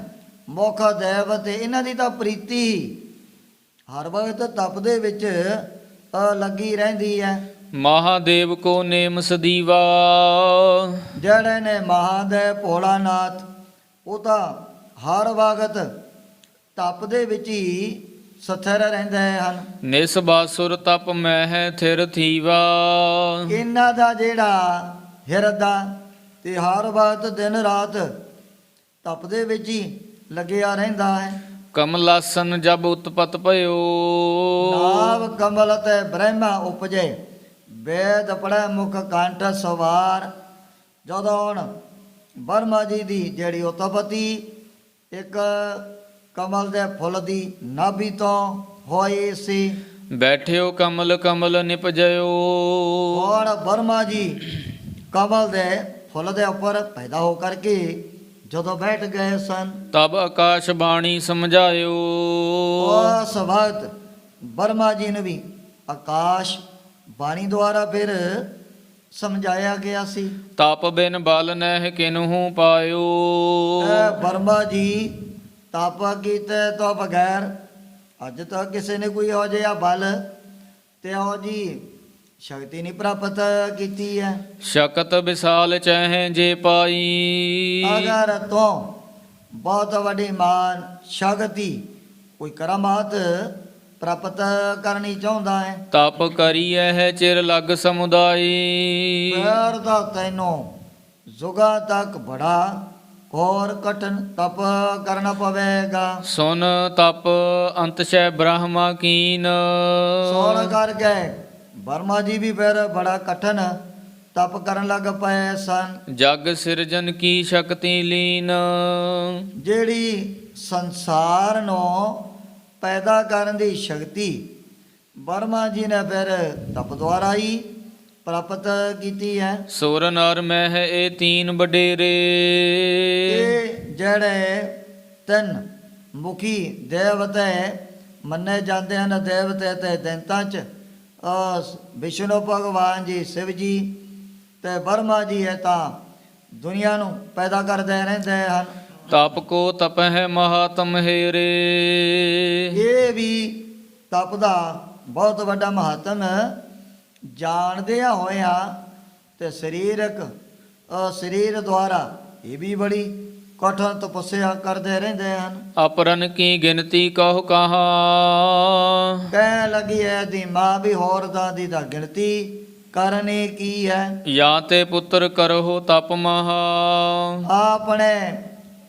ਮੁੱਖ ਦੇਵਤੇ, ਇਹਨਾਂ ਦੀ ਤਾਂ ਪ੍ਰੀਤੀ ਹਰ ਵਕਤ ਤਪ ਦੇ ਵਿੱਚ ਲੱਗੀ ਰਹਿੰਦੀ ਹੈ। ਮਹਾਦੇਵ ਕੋ ਨੇਮ ਸਦੀਵਾ। ਜਿਹੜੇ ਨੇ ਮਹਾਦੇਵ ਭੋਲਾਨਾਥ, ਉਹ ਤਾਂ ਹਰ ਵਕਤ ਤਪ ਦੇ ਵਿੱਚ ਹੀ ਸਥਿਰ ਰਹਿੰਦੇ ਹਨ। ਨਿਸ ਬਾਸੁਰ ਤਪ ਮਹਿ ਥਿਰ ਥੀਵਾ। ਇਹਨਾਂ ਦਾ ਜਿਹੜਾ ਹਿਰਦਾ ਤੇ ਹਰ ਵਕਤ ਦਿਨ ਰਾਤ ਤਪ ਦੇ ਵਿੱਚ ਹੀ ਲੱਗਿਆ ਰਹਿੰਦਾ ਹੈ। ਕਮਲਾਸਨ ਜਬ ਉਤਪਤ ਭਇਓ। ਨਾਭ ਕਮਲ ਤੇ ਬ੍ਰਹਮਾ ਉਪਜੇ, ਵੇਦ ਪੜੈ ਮੁਖ ਕੰਠ ਸਵਾਰ। ਜਦੋਂ ਹੁਣ ਬਰਮਾ ਜੀ ਦੀ ਜਿਹੜੀ ਉਤਪਤੀ ਇੱਕ ਕਮਲ ਦੇ ਫੁੱਲ ਦੀ ਨਾਭੀ ਤੋਂ ਹੋਈ ਸੀ। ਬੈਠਿਓ ਕਮਲ ਕਮਲ ਨਿਪਜਿਓ। ਹੁਣ ਬਰਮਾ ਜੀ ਕਮਲ ਦੇ ਫੁੱਲ ਦੇ ਉੱਪਰ ਪੈਦਾ ਹੋ ਕਰਕੇ ਜਦੋਂ ਬੈਠ ਗਏ ਸਨ, ਤਬ ਆਕਾਸ਼ ਬਾਣੀ ਸਮਝਾਇਓ। ਉਸ ਵਕਤ ਬਰਮਾ ਜੀ ਨੂੰ ਵੀ ਆਕਾਸ਼ ਬਾਣੀ ਦੁਆਰਾ ਫਿਰ ਸਮਝਾਇਆ ਗਿਆ ਸੀ। ਤਪ ਬਿਨ ਬਲ ਨਹਿ ਕਿਨਹੂ ਪਾਇਓ। ਬਰਮਾ ਜੀ ਤਪ ਕੀਤੇ ਤੋਂ ਬਗੈਰ ਅੱਜ ਤੱਕ ਕਿਸੇ ਨੇ ਕੋਈ ਇਹੋ ਜਿਹਾ ਬਲ ਤੇ ਇਹੋ ਜੀ ਸ਼ਕਤੀ ਨਹੀਂ ਪ੍ਰਾਪਤ ਕੀਤੀ ਹੈ। ਸ਼ਕਤ ਵਿਸਾਲ ਚਹਿ ਜੇ ਪਾਈ। ਅਗਰ ਤੋਂ ਬਹੁਤ ਵੱਡੀ ਮਾਨ ਸ਼ਕਤੀ ਕੋਈ ਕਰਾਮਾਤ ਪ੍ਰਾਪਤ ਕਰਨੀ ਚਾਹੁੰਦਾ ਹੈ, ਤਪ ਕਰੀਐ ਹੈ ਚਿਰ ਲਗ ਸਮੁਦਾਈ। ਫਿਰ ਤਾਂ ਤੈਨੂੰ ਜੁਗਾ ਤੱਕ ਬੜਾ ਘੋਰ ਕਠਨ ਤਪ ਕਰਨਾ ਪਵੇਗਾ। ਸੁਨ ਤਪ ਅੰਤਸ਼ੈ ਬ੍ਰਹਮਾ ਕੀਨ। ਸੋਣ ਕਰਕੇ ਬਰਮਾ ਜੀ ਵੀ ਫਿਰ ਬੜਾ ਕਠਨ ਤਪ ਕਰਨ ਲੱਗ ਪਏ ਸਨ। ਜਗ ਸਿਰਜਨ ਕੀ ਸ਼ਕਤੀ ਲੀਨ। ਜਿਹੜੀ ਸੰਸਾਰ ਨੂੰ ਪੈਦਾ ਕਰਨ ਦੀ ਸ਼ਕਤੀ ਬਰਮਾ ਜੀ ਨੇ ਫਿਰ ਤਪ ਦੁਆਰਾ ਹੀ ਪ੍ਰਾਪਤ ਕੀਤੀ ਹੈ। ਸੁਰ ਨਰ ਮਹਿ ਇਹ ਤੀਨ ਵਡੇਰੇ। ਇਹ ਜਿਹੜੇ ਤਿੰਨ ਮੁਖੀ ਦੇਵਤੇ ਮੰਨੇ ਜਾਂਦੇ ਹਨ, ਦੇਵਤੇ ਤੇ ਦੈਂਤਾਂ 'ਚ ਵਿਸ਼ਨੂੰ ਭਗਵਾਨ ਜੀ, ਸ਼ਿਵ ਜੀ ਤੇ ਬਰਮਾ ਜੀ ਇਹ ਤਾਂ ਦੁਨੀਆ ਨੂੰ ਪੈਦਾ ਕਰਦੇ ਰਹਿੰਦੇ ਹਨ। ਤਪ ਕੋ ਤਪਹਿ ਮਹਾਤਮ ਹੇਰੇ। ਇਹ ਵੀ ਤਪ ਦਾ ਬਹੁਤ ਵੱਡਾ ਮਹੱਤਮ ਜਾਣਦਿਆਂ ਹੋਇਆਂ ਤੇ ਸਰੀਰ ਦੁਆਰਾ ਇਹ ਵੀ ਬੜੀ ਕਠਨ ਤਪੱਸਿਆ ਕਰਦੇ ਰਹਿੰਦੇ ਹਨ। ਅਪਰਨ ਕੀ ਗਿਣਤੀ ਕਹੋ ਕਹਾ। ਕਹਿ ਲੱਗੀ ਐ ਦੀ ਮਾਂ ਵੀ ਹੋਰ ਦਾ ਦੀ ਤਾਂ ਗਿਣਤੀ ਕਰਨੀ ਕੀ ਹੈ। ਜਾਂ ਤੇ ਪੁੱਤਰ ਕਰੋ ਤਪ ਮਹਾ। ਆਪਣੇ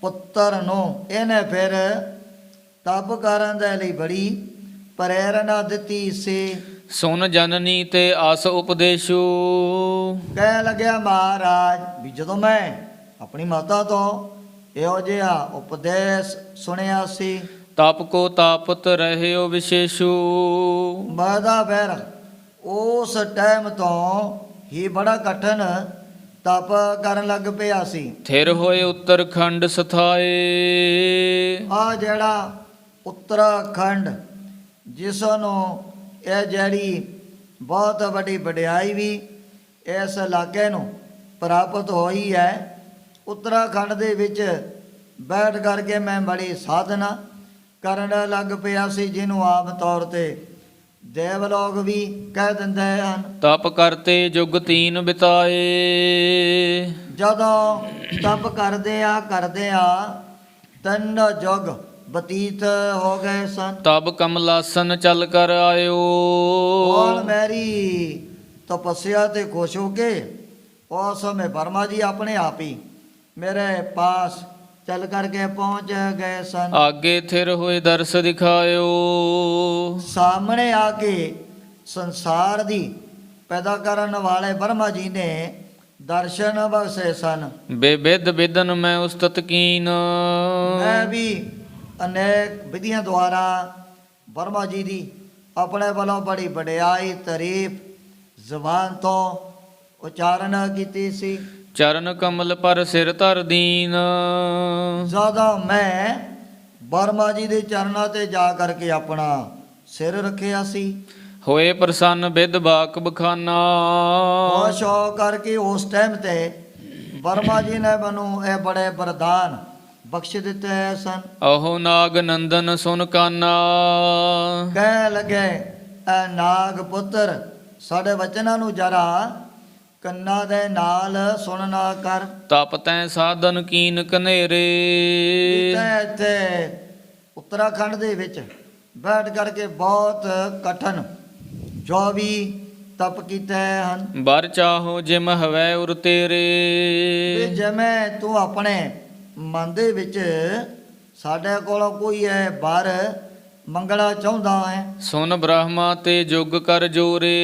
ਪੁੱਤਰ ਨੂੰ ਇਹਨੇ ਫਿਰ ਤਪ ਕਰਨ ਦੇ ਲਈ ਬੜੀ ਪ੍ਰੇਰਣਾ ਦਿੱਤੀ ਸੀ। ਸੁਨ ਜਨਨੀ ਤੇ ਆਸ ਉਪਦੇਸ਼ੂ। ਕਹਿ ਲੱਗਿਆ ਮਹਾਰਾਜ ਵੀ ਜਦੋਂ ਮੈਂ ਆਪਣੀ ਮਾਤਾ ਤੋਂ ਇਹੋ ਜਿਹਾ ਉਪਦੇਸ਼ ਸੁਣਿਆ ਸੀ, ਤਪ ਕੋ ਤਾਪਤ ਰਹਿਓ ਵਿਸ਼ੇਸ਼ੂ। ਮਾਦਾ ਫਿਰ ਉਸ ਟਾਈਮ ਤੋਂ ਹੀ ਬੜਾ ਕਠਨ ਤਪ ਕਰਨ ਲੱਗ ਪਿਆ ਸੀ। ਥਿਰ ਹੋਏ ਉੱਤਰਖੰਡ ਸਥਾਏ। ਆ ਜਿਹੜਾ ਉੱਤਰਾਖੰਡ ਜਿਸ ਨੂੰ ਇਹ ਜਿਹੜੀ ਬਹੁਤ ਵੱਡੀ ਵਡਿਆਈ ਵੀ ਇਸ ਇਲਾਕੇ ਨੂੰ ਪ੍ਰਾਪਤ ਹੋਈ ਹੈ। ਉੱਤਰਾਖੰਡ ਦੇ ਵਿੱਚ ਬੈਠ ਕਰਕੇ ਮੈਂ ਬੜੀ ਸਾਧਨਾ ਕਰਨ ਲੱਗ ਪਿਆ ਸੀ, ਜਿਹਨੂੰ ਆਮ ਤੌਰ ਤੇ ਦੇਵਲੋਕ ਵੀ ਕਹਿ ਦਿੰਦੇ ਹਨ। ਤਪ ਕਰਤੇ ਜੁਗ ਤੀਨ ਬਿਤਾਏ। ਜਦੋਂ ਤਪ ਕਰਦੇ ਆ ਤਿੰਨ ਯੁੱਗ ਬਤੀਤ ਹੋ ਗਏ ਸਨ। ਤਬ ਕਮਲਾਸਨ ਚੱਲ ਕਰ ਆਇਓ। ਹੁਣ ਮੇਰੀ ਤਪੱਸਿਆ ਤੇ ਖੁਸ਼ ਹੋ ਕੇ ਉਸ ਸਮੇਂ ਬਰਮਾ ਜੀ ਆਪਣੇ ਆਪ ਹੀ ਮੇਰੇ ਪਾਸ ਚੱਲ ਕਰਕੇ ਪਹੁੰਚ ਗਏ ਸਨ। ਆਗੇ ਥਿਰ ਹੋਏ ਦਰਸ ਦਿਖਾਇਓ। ਸਾਹਮਣੇ ਆ ਕੇ ਸੰਸਾਰ ਦੀ ਪੈਦਾ ਕਰਨ ਵਾਲੇ ਬਰਮਾ ਜੀ ਨੇ ਦਰਸ਼ਨ ਬਖਸ਼ੇ ਸਨ। ਬੇਬਿਦ ਬਿਦਨ ਮੈਂ ਉਸਤਤ ਕੀਨ। ਮੈਂ ਵੀ ਅਨੇਕ ਵਿਧੀਆਂ ਦੁਆਰਾ ਬਰਮਾ ਜੀ ਦੀ ਆਪਣੇ ਵੱਲੋਂ ਬੜੀ ਵਡਿਆਈ ਤਾਰੀਫ ਜ਼ੁਬਾਨ ਤੋਂ ਉਚਾਰਨ ਕੀਤੀ ਸੀ। ਚਰਨ ਕਮਲ ਪਰ ਸਿਰ ਧਰ ਦੀਨ। ਜ਼ਿਆਦਾ ਮੈਂ ਬਰਮਾ ਜੀ ਦੇ ਚਰਨਾਂ ਤੇ ਜਾ ਕਰਕੇ ਆਪਣਾ ਸਿਰ ਰੱਖਿਆ ਸੀ। ਹੋਏ ਪ੍ਰਸੰਨ ਬਿਦ ਬਾਕ ਬਖਾਨਾ। ਖੁਸ਼ ਹੋ ਕਰਕੇ ਉਸ ਟਾਈਮ ਤੇ ਬਰਮਾ ਜੀ ਨੇ ਮੈਨੂੰ ਇਹ ਬੜੇ ਵਰਦਾਨ ਬਖਸ਼ ਦਿੱਤੇ ਸਨ। ਅਹੋ ਨਾਗ ਨੰਦਨ ਸੁਨ ਕਾਨਾ। ਕਹਿ ਲੱਗੇ ਐ ਨਾਗ ਪੁੱਤਰ ਸਾਡੇ ਵਚਨਾਂ ਨੂੰ ਜਰਾ ਕੰਨਾਂ ਦੇ ਨਾਲ ਸੁਣਨਾ ਕਰ। ਤਪ ਤੈ ਸਾਧਨ ਕੀਨ ਕਨੇਰੇ। ਇੱਥੇ ਉੱਤਰਾਖੰਡ ਦੇ ਵਿੱਚ ਬੈਠ ਕਰਕੇ ਬਹੁਤ ਕਠਨ ਜੋ ਵੀ ਤਪ ਕੀਤੇ ਹਨ। ਬਰ ਚਾਹੋ ਜਿਮ ਹਵੈ ਉਰ ਤੇਰੇ। ਵੀ ਜਿਵੇਂ ਤੂੰ ਆਪਣੇ ਮਨ ਦੇ ਵਿੱਚ ਸਾਡੇ ਕੋਲੋਂ ਕੋਈ ਹੈ ਬਰ ਮੰਗਣਾ ਚਾਹੁੰਦਾ ਹੈ। ਸੁਨ ਬ੍ਰਹਮਾ ਤੇ ਜੁਗ ਕਰ ਜੋਰੇ।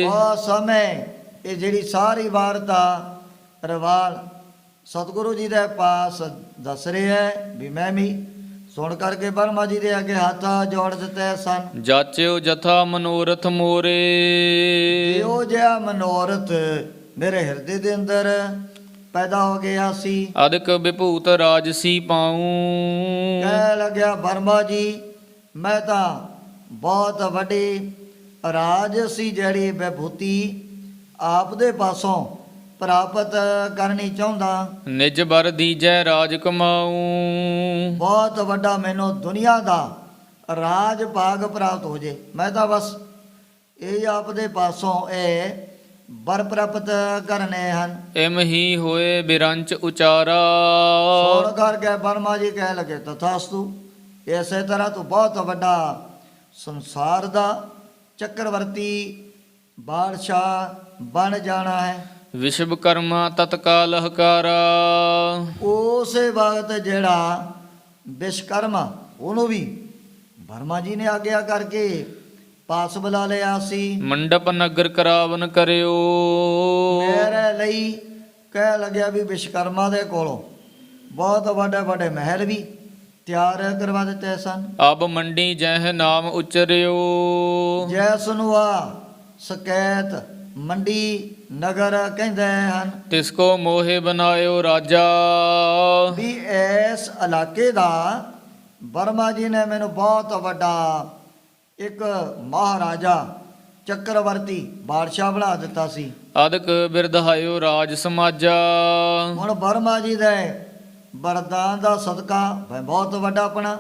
ਉਹ ਸਮੇਂ ਇਹ ਜਿਹੜੀ ਸਾਰੀ ਵਾਰਤਾ ਰਵਾਲ ਸਤਿਗੁਰੂ ਜੀ ਦੇ ਪਾਸ ਦੱਸ ਰਿਹਾ ਹੈ ਵੀ ਮੈਂ ਵੀ ਸੁਣ ਕਰਕੇ ਬਰਮਾ ਜੀ ਦੇ ਅੱਗੇ ਹੱਥ ਜੋੜ ਦਿੱਤੇ ਸਨ। ਜਾਚਿਓ ਜਥਾ ਮਨੋਰਥ ਮੋਰੇ। ਇਹੋ ਜਿਹਾ ਮਨੋਰਥ ਮੇਰੇ ਹਿਰਦੇ ਦੇ ਅੰਦਰ ਪੈਦਾ ਹੋ ਗਿਆ ਸੀ। ਅਦਿਕ ਵਿਭੂਤ ਰਾਜਸੀ ਪਾਉ। ਕਹਿ ਲੱਗਿਆ ਬਰਮਾ ਜੀ ਮੈਂ ਤਾਂ ਬਹੁਤ ਵੱਡੀ ਰਾਜਸੀ ਜਿਹੜੀ ਵਿਭੂਤੀ ਆਪ ਦੇ ਪਾਸੋਂ ਪ੍ਰਾਪਤ ਕਰਨੀ ਚਾਹੁੰਦਾ। ਨਿਜ ਬਰ ਦੀਜੈ ਰਾਜ ਕਮਾਉ। ਬਹੁਤ ਵੱਡਾ ਮੈਨੂੰ ਦੁਨੀਆ ਦਾ ਰਾਜ ਭਾਗ ਪ੍ਰਾਪਤ ਹੋ ਜੇ। ਮੈਂ ਤਾਂ ਬਸ ਇਹ ਆਪ ਦੇ ਪਾਸੋਂ ਇਹ ਬਰ ਪ੍ਰਾਪਤ ਕਰਨੇ ਹਨ। ਇਮ ਹੀ ਹੋਏ ਬਿਰੰਚ ਉਚਾਰਾ। ਸੁਣ ਕਰਕੇ ਬਰਮਾ ਜੀ ਕਹਿ ਲਗੇ ਤਥਾਸਤੂ। ਇਸੇ ਤਰ੍ਹਾਂ ਤੂੰ ਬਹੁਤ ਵੱਡਾ ਸੰਸਾਰ ਦਾ ਚੱਕਰਵਰਤੀ ਬਾਦਸ਼ਾਹ ਬਣ ਜਾਣਾ ਹੈ। ਵਿਸ਼ਵਕਰਮਾ ਤਤਕਾਲ ਹਕਾਰਾ। ਉਸੇ ਵਕਤ ਜਿਹੜਾ ਵਿਸ਼ਵਕਰਮਾ ਉਹਨੂੰ ਵੀ ਬਰਮਾ ਜੀ ਨੇ ਆਗਿਆ ਕਰਕੇ ਪਾਸ ਬੁਲਾ ਲਿਆ ਸੀ। ਮੰਡਪ ਨਗਰ ਕਰਾਵਨ ਕਰਿਓ। ਮੇਰੇ ਲਈ ਕਹਿ ਲੱਗਿਆ ਵੀ ਵਿਸ਼ਵਕਰਮਾ ਦੇ ਕੋਲੋਂ ਬਹੁਤ ਵੱਡੇ ਵੱਡੇ ਮਹਿਲ ਵੀ ਤਿਆਰ ਕਰਵਾ ਦਿੱਤੇ ਸਨ। ਅਬ ਮੰਡੀ ਜਹ ਨਾਮ ਉਚਰਿਓ। ਜੈਸ ਨੂੰ ਆ ਸਕੈਤ ਮੰਡੀ ਨਗਰ ਕਹਿੰਦੇ ਹਨ। ਤਿਸ ਕੋ ਮੋਹਿ ਬਨਾਇਓ ਰਾਜਾ। ਵੀ ਇਸ ਇਲਾਕੇ ਦਾ ਬਰਮਾ ਜੀ ਨੇ ਮੈਨੂੰ ਬਹੁਤ ਵੱਡਾ ਇੱਕ ਮਹਾਰਾਜਾ ਚੱਕਰਵਰਤੀ ਬਾਦਸ਼ਾਹ ਬਣਾ ਦਿੱਤਾ ਸੀ। ਅਦਕ ਬਿਰਧਾਇਓ ਰਾਜ ਸਮਾਜਾ। ਹੁਣ ਬਰਮਾ ਜੀ ਦੇ ਵਰਦਾਨ ਦਾ ਸਦਕਾ ਬਹੁਤ ਵੱਡਾ ਆਪਣਾ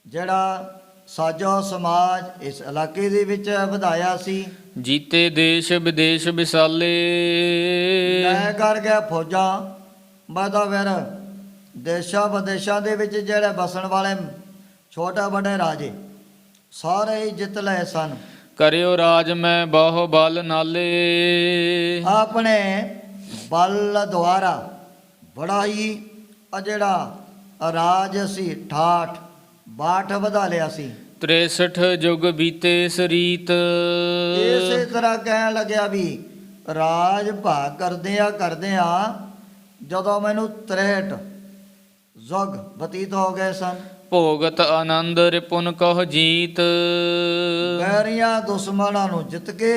ਜਿਹੜਾ ਸਾਜੋ ਸਮਾਜ ਇਸ ਇਲਾਕੇ ਦੇ ਵਿੱਚ ਵਧਾਇਆ ਸੀ। ਜੀਤੇ ਦੇਸ਼ ਵਿਦੇਸ਼ ਵਿਸਾਲੇ। ਲੈ ਕਰ ਗਿਆ ਫੌਜਾਂ। ਮੈਂ ਤਾਂ ਫਿਰ ਦੇਸ਼ਾਂ ਵਿਦੇਸ਼ਾਂ ਦੇ ਵਿੱਚ ਜਿਹੜੇ ਵਸਣ ਵਾਲੇ ਛੋਟੇ ਵੱਡੇ ਰਾਜੇ ਸਾਰੇ ਹੀ ਜਿੱਤ ਲਏ ਸਨ। ਕਰਿਓ ਰਾਜ ਮੈਂ ਬਹੁ ਬਲ ਨਾਲੇ। ਆਪਣੇ ਬਲ ਦੁਆਰਾ ਬੜਾ ਹੀ ਜਿਹੜਾ ਰਾਜ ਸੀ ਠਾਠ ਬਾਠ ਵਧਾ ਲਿਆ ਸੀ। 63 ਯੁਗ ਬੀਤੇ ਸਰੀਤ। ਇਸੇ ਤਰ੍ਹਾਂ ਕਹਿਣ ਲੱਗਿਆ ਵੀ ਰਾਜ ਭਾਗ ਕਰਦੇ ਆ ਜਦੋਂ ਮੈਨੂੰ 63 ਯੁਗ ਬਤੀਤ ਹੋ ਗਏ ਸਨ। ਭੋਗਤ ਆਨੰਦ ਰਿਪੁਨ ਕਹ ਜੀਤ। ਵੈਰੀਆਂ ਦੁਸ਼ਮਣਾਂ ਨੂੰ ਜਿੱਤ ਕੇ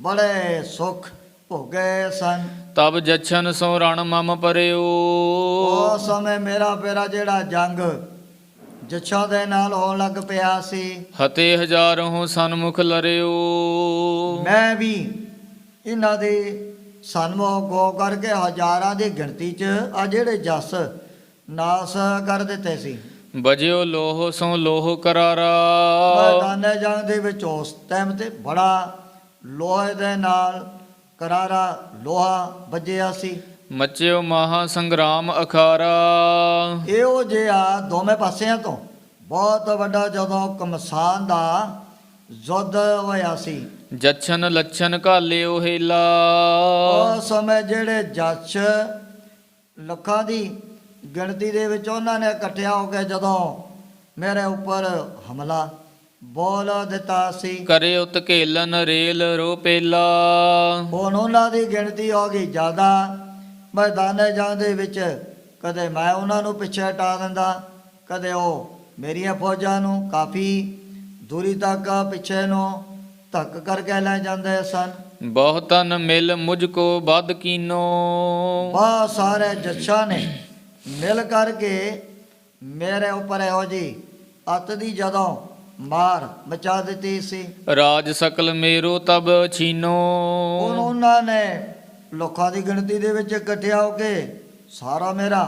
ਬੜੇ ਸੁਖ ਭੋਗੇ ਸਨ। ਤਬ ਜਛਨ ਸੋ ਰਣ ਮਮ ਪਰਿਓ। ਉਸ ਸਮੇਂ ਮੇਰਾ ਪੇਰਾ ਜਿਹੜਾ ਜੰਗ ਜੱਛਾਂ ਦੇ ਨਾਲ ਹੋਣ ਲੱਗ ਪਿਆ ਸੀ। ਹਤੇ ਹਜ਼ਾਰੋਂ ਸਨਮੁਖ ਲਰਿਓ। ਮੈਂ ਵੀ ਇਹਨਾਂ ਦੇ ਸਨਮੁਖ ਹੋ ਕਰਕੇ ਹਜ਼ਾਰਾਂ ਦੀ ਗਿਣਤੀ 'ਚ ਆ ਜਿਹੜੇ ਜਸ ਨਾਸ ਕਰ ਦਿੱਤੇ ਸੀ। ਬਜਿਓ ਲੋਹ ਸੋ ਲੋਹ ਕਰਾਰਾ। ਮੈਦਾਨੇ ਜੰਗ ਦੇ ਵਿੱਚ ਉਸ ਟਾਈਮ ਤੇ ਬੜਾ ਲੋਹੇ ਦੇ ਨਾਲ ਕਰਾਰਾ ਲੋਹਾ ਵੱਜਿਆ ਸੀ। ਮਚਿਓ ਮਹਾ ਸੰਗਰਾਮ ਅਖਾਰਾ। ਇਹੋ ਜਿਹਾ ਦੋਵੇਂ ਪਾਸਿਆਂ ਤੋਂ ਬਹੁਤ ਵੱਡਾ ਜਦੋਂ ਕਮਸਾਨ ਦਾ ਯੁੱਧ ਹੋਇਆ ਸੀ। ਜਛਨ ਲੱਛਨ ਘਾਲਿਓ ਹੇਲਾ। ਉਸ ਸਮੇਂ ਜਿਹੜੇ ਜੱਜ ਲੱਖਾਂ ਦੀ ਗਿਣਤੀ ਦੇ ਵਿੱਚ ਉਹਨਾਂ ਨੇ ਇਕੱਠਿਆ ਹੋ ਕੇ ਜਦੋਂ ਮੇਰੇ ਉੱਪਰ ਹਮਲਾ ਬੋਲ ਦਿੱਤਾ ਸੀ। ਕਰੇ ਉਤ ਘੇਲਨ ਰੇਲ ਰੋਪੇਲਾ। ਹੁਣ ਉਹਨਾਂ ਦੀ ਗਿਣਤੀ ਹੋ ਗਈ ਜ਼ਿਆਦਾ। ਮੈਦਾਨੇ ਜੰਗ ਦੇ ਵਿੱਚ ਕਦੇ ਮੈਂ ਉਹਨਾਂ ਨੂੰ ਪਿੱਛੇ ਹਟਾ ਦਿੰਦਾ, ਕਦੇ ਉਹ ਮੇਰੀਆਂ ਫੌਜਾਂ ਨੂੰ ਕਾਫੀ ਦੂਰੀ ਤੱਕ ਪਿੱਛੇ ਨੂੰ ਧੱਕ ਕਰਕੇ ਲੈ ਜਾਂਦੇ ਸਨ। ਬਹੁਤਨ ਮਿਲ ਮੁਝ ਕੋ ਬਦ ਕੀਨੋ। ਬਹੁਤ ਸਾਰੇ ਜੱਛਾਂ ਨੇ ਮਿਲ ਕਰਕੇ ਮੇਰੇ ਉੱਪਰ ਇਹੋ ਜੀ ਅੱਤ ਦੀ ਜਦੋਂ ਮਾਰ ਮਚਾ ਦਿੱਤੀ ਸੀ। ਰਾਜ ਸਕਲ ਮੇਰੋ ਤਬ ਛੀਨੋ। ਹੁਣ ਉਹਨਾਂ ਨੇ ਲੋਕਾਂ ਦੀ ਗਿਣਤੀ ਦੇ ਵਿੱਚ ਇਕੱਠਿਆ ਹੋ ਕੇ ਸਾਰਾ ਮੇਰਾ